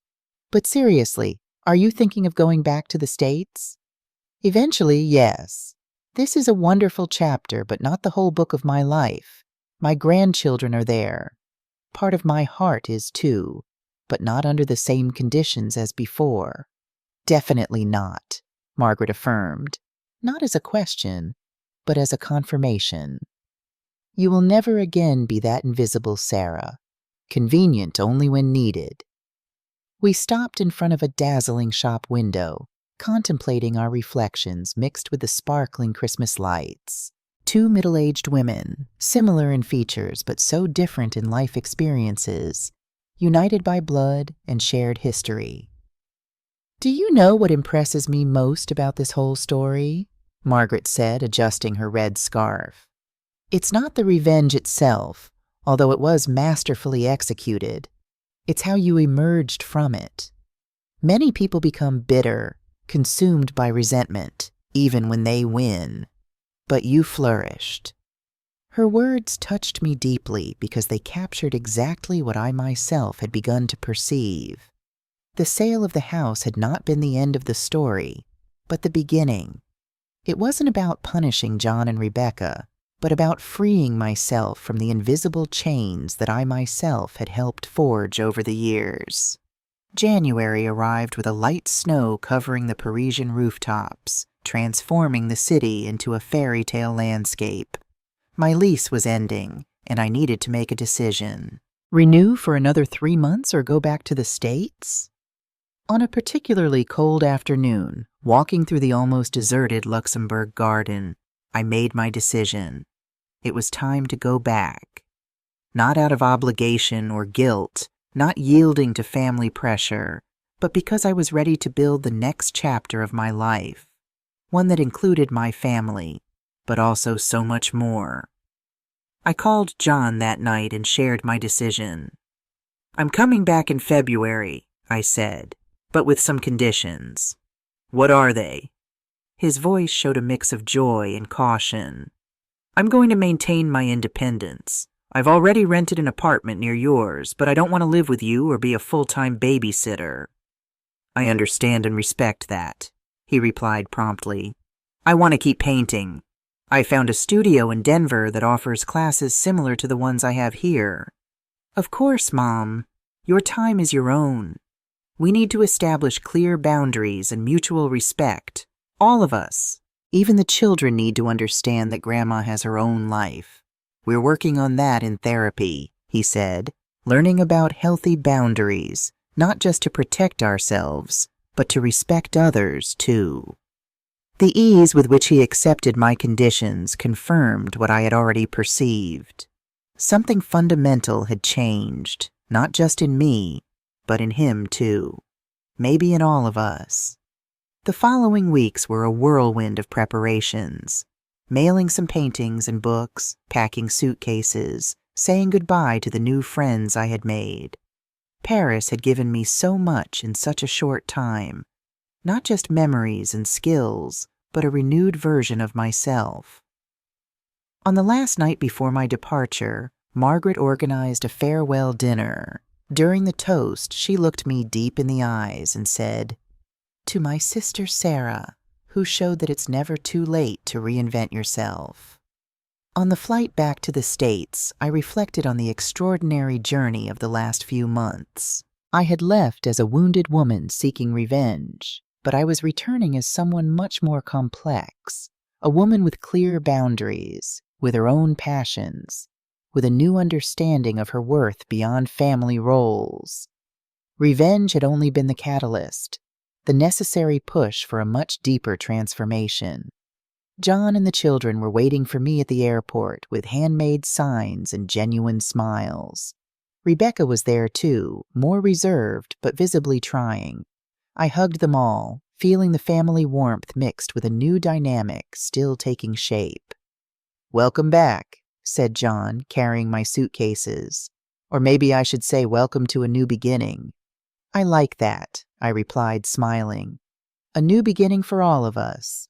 "But seriously, are you thinking of going back to the States?" "Eventually, yes. This is a wonderful chapter, but not the whole book of my life. My grandchildren are there. Part of my heart is too, but not under the same conditions as before." "Definitely not," Margaret affirmed, not as a question, but as a confirmation. "You will never again be that invisible Sarah, convenient only when needed." We stopped in front of a dazzling shop window, contemplating our reflections mixed with the sparkling Christmas lights. Two middle-aged women, similar in features but so different in life experiences, united by blood and shared history. "Do you know what impresses me most about this whole story?" Margaret said, adjusting her red scarf. "It's not the revenge itself, although it was masterfully executed. It's how you emerged from it. Many people become bitter, consumed by resentment, even when they win. But you flourished." Her words touched me deeply because they captured exactly what I myself had begun to perceive. The sale of the house had not been the end of the story, but the beginning. It wasn't about punishing John and Rebecca, but about freeing myself from the invisible chains that I myself had helped forge over the years. January arrived with a light snow covering the Parisian rooftops, transforming the city into a fairy tale landscape. My lease was ending, and I needed to make a decision. Renew for another 3 months or go back to the States? On a particularly cold afternoon, walking through the almost deserted Luxembourg garden, I made my decision. It was time to go back. Not out of obligation or guilt, not yielding to family pressure, but because I was ready to build the next chapter of my life, one that included my family, but also so much more. I called John that night and shared my decision. "I'm coming back in February," I said, "but with some conditions." "What are they?" His voice showed a mix of joy and caution. "I'm going to maintain my independence. I've already rented an apartment near yours, but I don't want to live with you or be a full-time babysitter." "I understand and respect that," he replied promptly. "I want to keep painting. I found a studio in Denver that offers classes similar to the ones I have here." "Of course, Mom. Your time is your own. We need to establish clear boundaries and mutual respect. All of us. Even the children need to understand that Grandma has her own life. We're working on that in therapy," he said, "learning about healthy boundaries, not just to protect ourselves, but to respect others, too." The ease with which he accepted my conditions confirmed what I had already perceived. Something fundamental had changed, not just in me, but in him too. Maybe in all of us. The following weeks were a whirlwind of preparations. Mailing some paintings and books, packing suitcases, saying goodbye to the new friends I had made. Paris had given me so much in such a short time. Not just memories and skills, but a renewed version of myself. On the last night before my departure, Margaret organized a farewell dinner. During the toast, she looked me deep in the eyes and said, "To my sister Sarah, who showed that it's never too late to reinvent yourself." On the flight back to the States, I reflected on the extraordinary journey of the last few months. I had left as a wounded woman seeking revenge, but I was returning as someone much more complex, a woman with clear boundaries, with her own passions, with a new understanding of her worth beyond family roles. Revenge had only been the catalyst, the necessary push for a much deeper transformation. John and the children were waiting for me at the airport with handmade signs and genuine smiles. Rebecca was there too, more reserved but visibly trying. I hugged them all, feeling the family warmth mixed with a new dynamic still taking shape. "Welcome back," said John, carrying my suitcases. "Or maybe I should say welcome to a new beginning." "I like that," I replied, smiling. "A new beginning for all of us."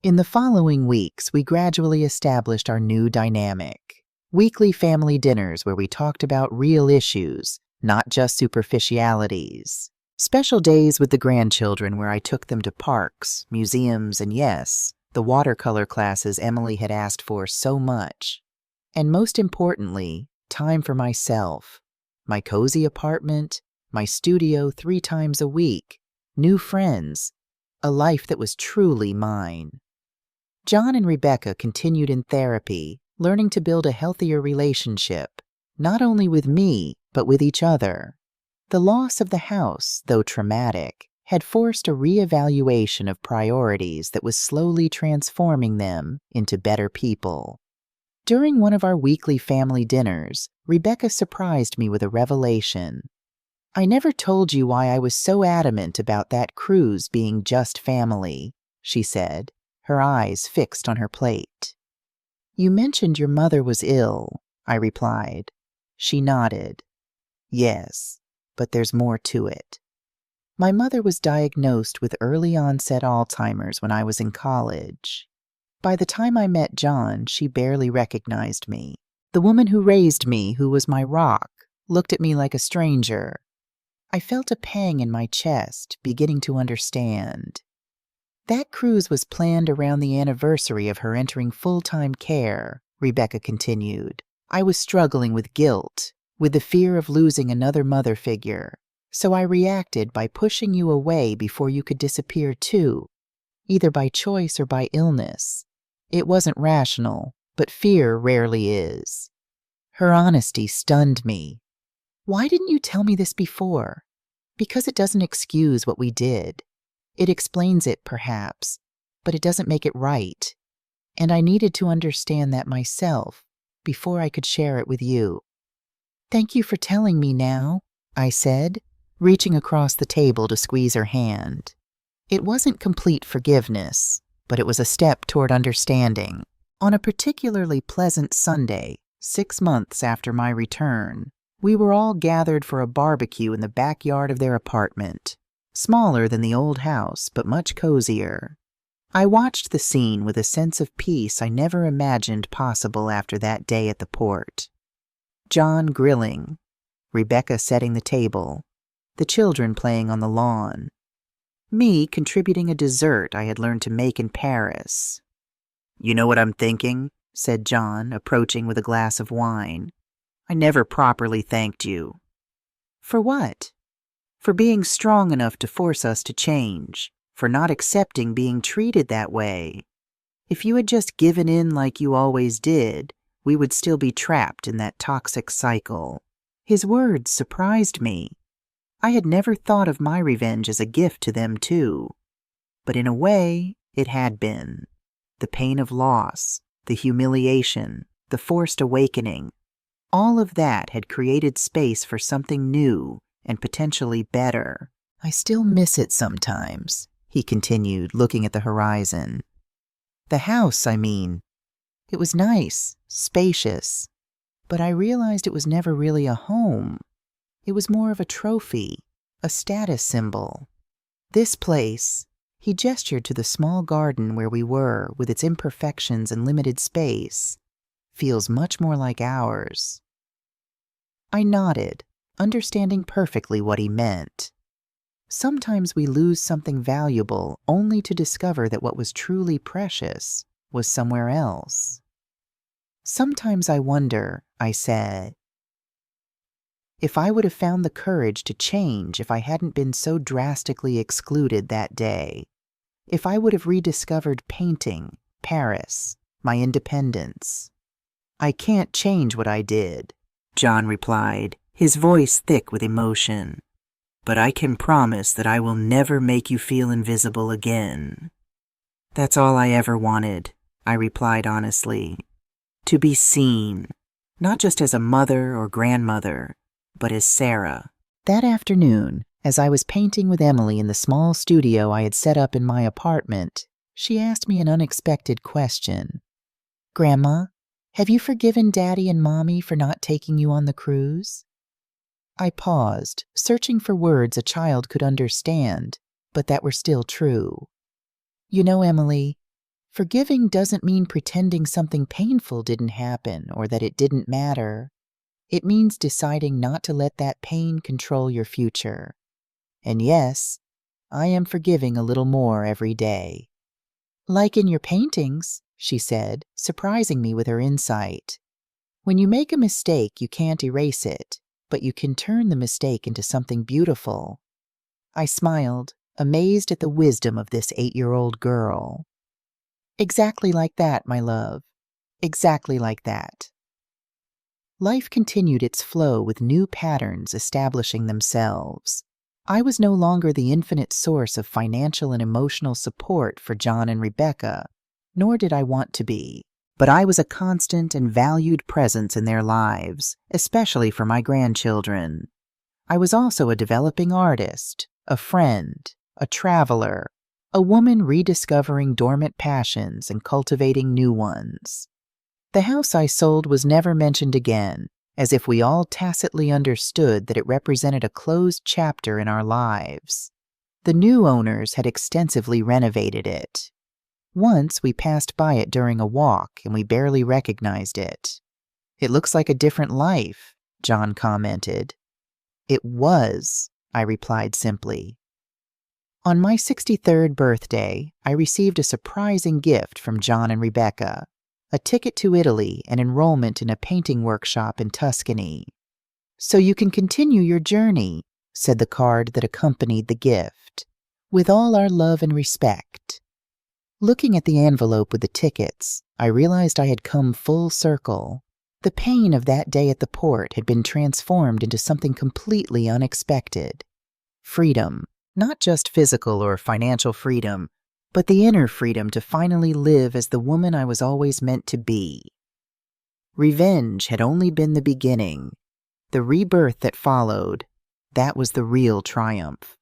In the following weeks, we gradually established our new dynamic. Weekly family dinners where we talked about real issues, not just superficialities. Special days with the grandchildren where I took them to parks, museums, and yes, the watercolor classes Emily had asked for so much. And most importantly, time for myself. My cozy apartment, my studio 3 times a week, new friends, a life that was truly mine. John and Rebecca continued in therapy, learning to build a healthier relationship, not only with me, but with each other. The loss of the house, though traumatic, had forced a reevaluation of priorities that was slowly transforming them into better people. During one of our weekly family dinners, Rebecca surprised me with a revelation. "I never told you why I was so adamant about that cruise being just family," she said, her eyes fixed on her plate. "You mentioned your mother was ill," I replied. She nodded. "Yes, but there's more to it. My mother was diagnosed with early-onset Alzheimer's when I was in college. By the time I met John, she barely recognized me. The woman who raised me, who was my rock, looked at me like a stranger. I felt a pang in my chest, beginning to understand. That cruise was planned around the anniversary of her entering full-time care," Rebecca continued. "I was struggling with guilt, with the fear of losing another mother figure. So I reacted by pushing you away before you could disappear too, either by choice or by illness. It wasn't rational, but fear rarely is." Her honesty stunned me. Why didn't you tell me this before? Because it doesn't excuse what we did. It explains it, perhaps, but it doesn't make it right. And I needed to understand that myself before I could share it with you. Thank you for telling me now, I said, reaching across the table to squeeze her hand. It wasn't complete forgiveness, but it was a step toward understanding. On a particularly pleasant Sunday, 6 months after my return, we were all gathered for a barbecue in the backyard of their apartment, smaller than the old house, but much cozier. I watched the scene with a sense of peace I never imagined possible after that day at the port. John grilling, Rebecca setting the table, the children playing on the lawn, me contributing a dessert I had learned to make in Paris. "You know what I'm thinking?" said John, approaching with a glass of wine. "I never properly thanked you." "For what?" "For being strong enough to force us to change, for not accepting being treated that way. If you had just given in like you always did, we would still be trapped in that toxic cycle." His words surprised me. I had never thought of my revenge as a gift to them too. But in a way, it had been. The pain of loss, the humiliation, the forced awakening, all of that had created space for something new and potentially better. "I still miss it sometimes," he continued, looking at the horizon. "The house, I mean. It was nice, spacious, but I realized it was never really a home. It was more of a trophy, a status symbol. This place," he gestured to the small garden where we were with its imperfections and limited space, "feels much more like ours." I nodded, understanding perfectly what he meant. Sometimes we lose something valuable only to discover that what was truly precious was somewhere else. "Sometimes I wonder," I said, "if I would have found the courage to change if I hadn't been so drastically excluded that day. If I would have rediscovered painting, Paris, my independence." "I can't change what I did," John replied, his voice thick with emotion. "But I can promise that I will never make you feel invisible again." "That's all I ever wanted," I replied honestly. "To be seen, not just as a mother or grandmother, but as Sarah." That afternoon, as I was painting with Emily in the small studio I had set up in my apartment, she asked me an unexpected question. "Grandma, have you forgiven Daddy and Mommy for not taking you on the cruise?" I paused, searching for words a child could understand, but that were still true. "You know, Emily, forgiving doesn't mean pretending something painful didn't happen or that it didn't matter. It means deciding not to let that pain control your future. And yes, I am forgiving a little more every day." "Like in your paintings," she said, surprising me with her insight. "When you make a mistake, you can't erase it, but you can turn the mistake into something beautiful." I smiled, amazed at the wisdom of this 8-year-old girl. "Exactly like that, my love. Exactly like that." Life continued its flow with new patterns establishing themselves. I was no longer the infinite source of financial and emotional support for John and Rebecca, nor did I want to be. But I was a constant and valued presence in their lives, especially for my grandchildren. I was also a developing artist, a friend, a traveler, a woman rediscovering dormant passions and cultivating new ones. The house I sold was never mentioned again, as if we all tacitly understood that it represented a closed chapter in our lives. The new owners had extensively renovated it. Once we passed by it during a walk and we barely recognized it. "It looks like a different life," John commented. "It was," I replied simply. On my 63rd birthday, I received a surprising gift from John and Rebecca. A ticket to Italy and enrollment in a painting workshop in Tuscany. "So you can continue your journey," said the card that accompanied the gift. "With all our love and respect." Looking at the envelope with the tickets, I realized I had come full circle. The pain of that day at the port had been transformed into something completely unexpected. Freedom, not just physical or financial freedom, but the inner freedom to finally live as the woman I was always meant to be. Revenge had only been the beginning. The rebirth that followed, that was the real triumph.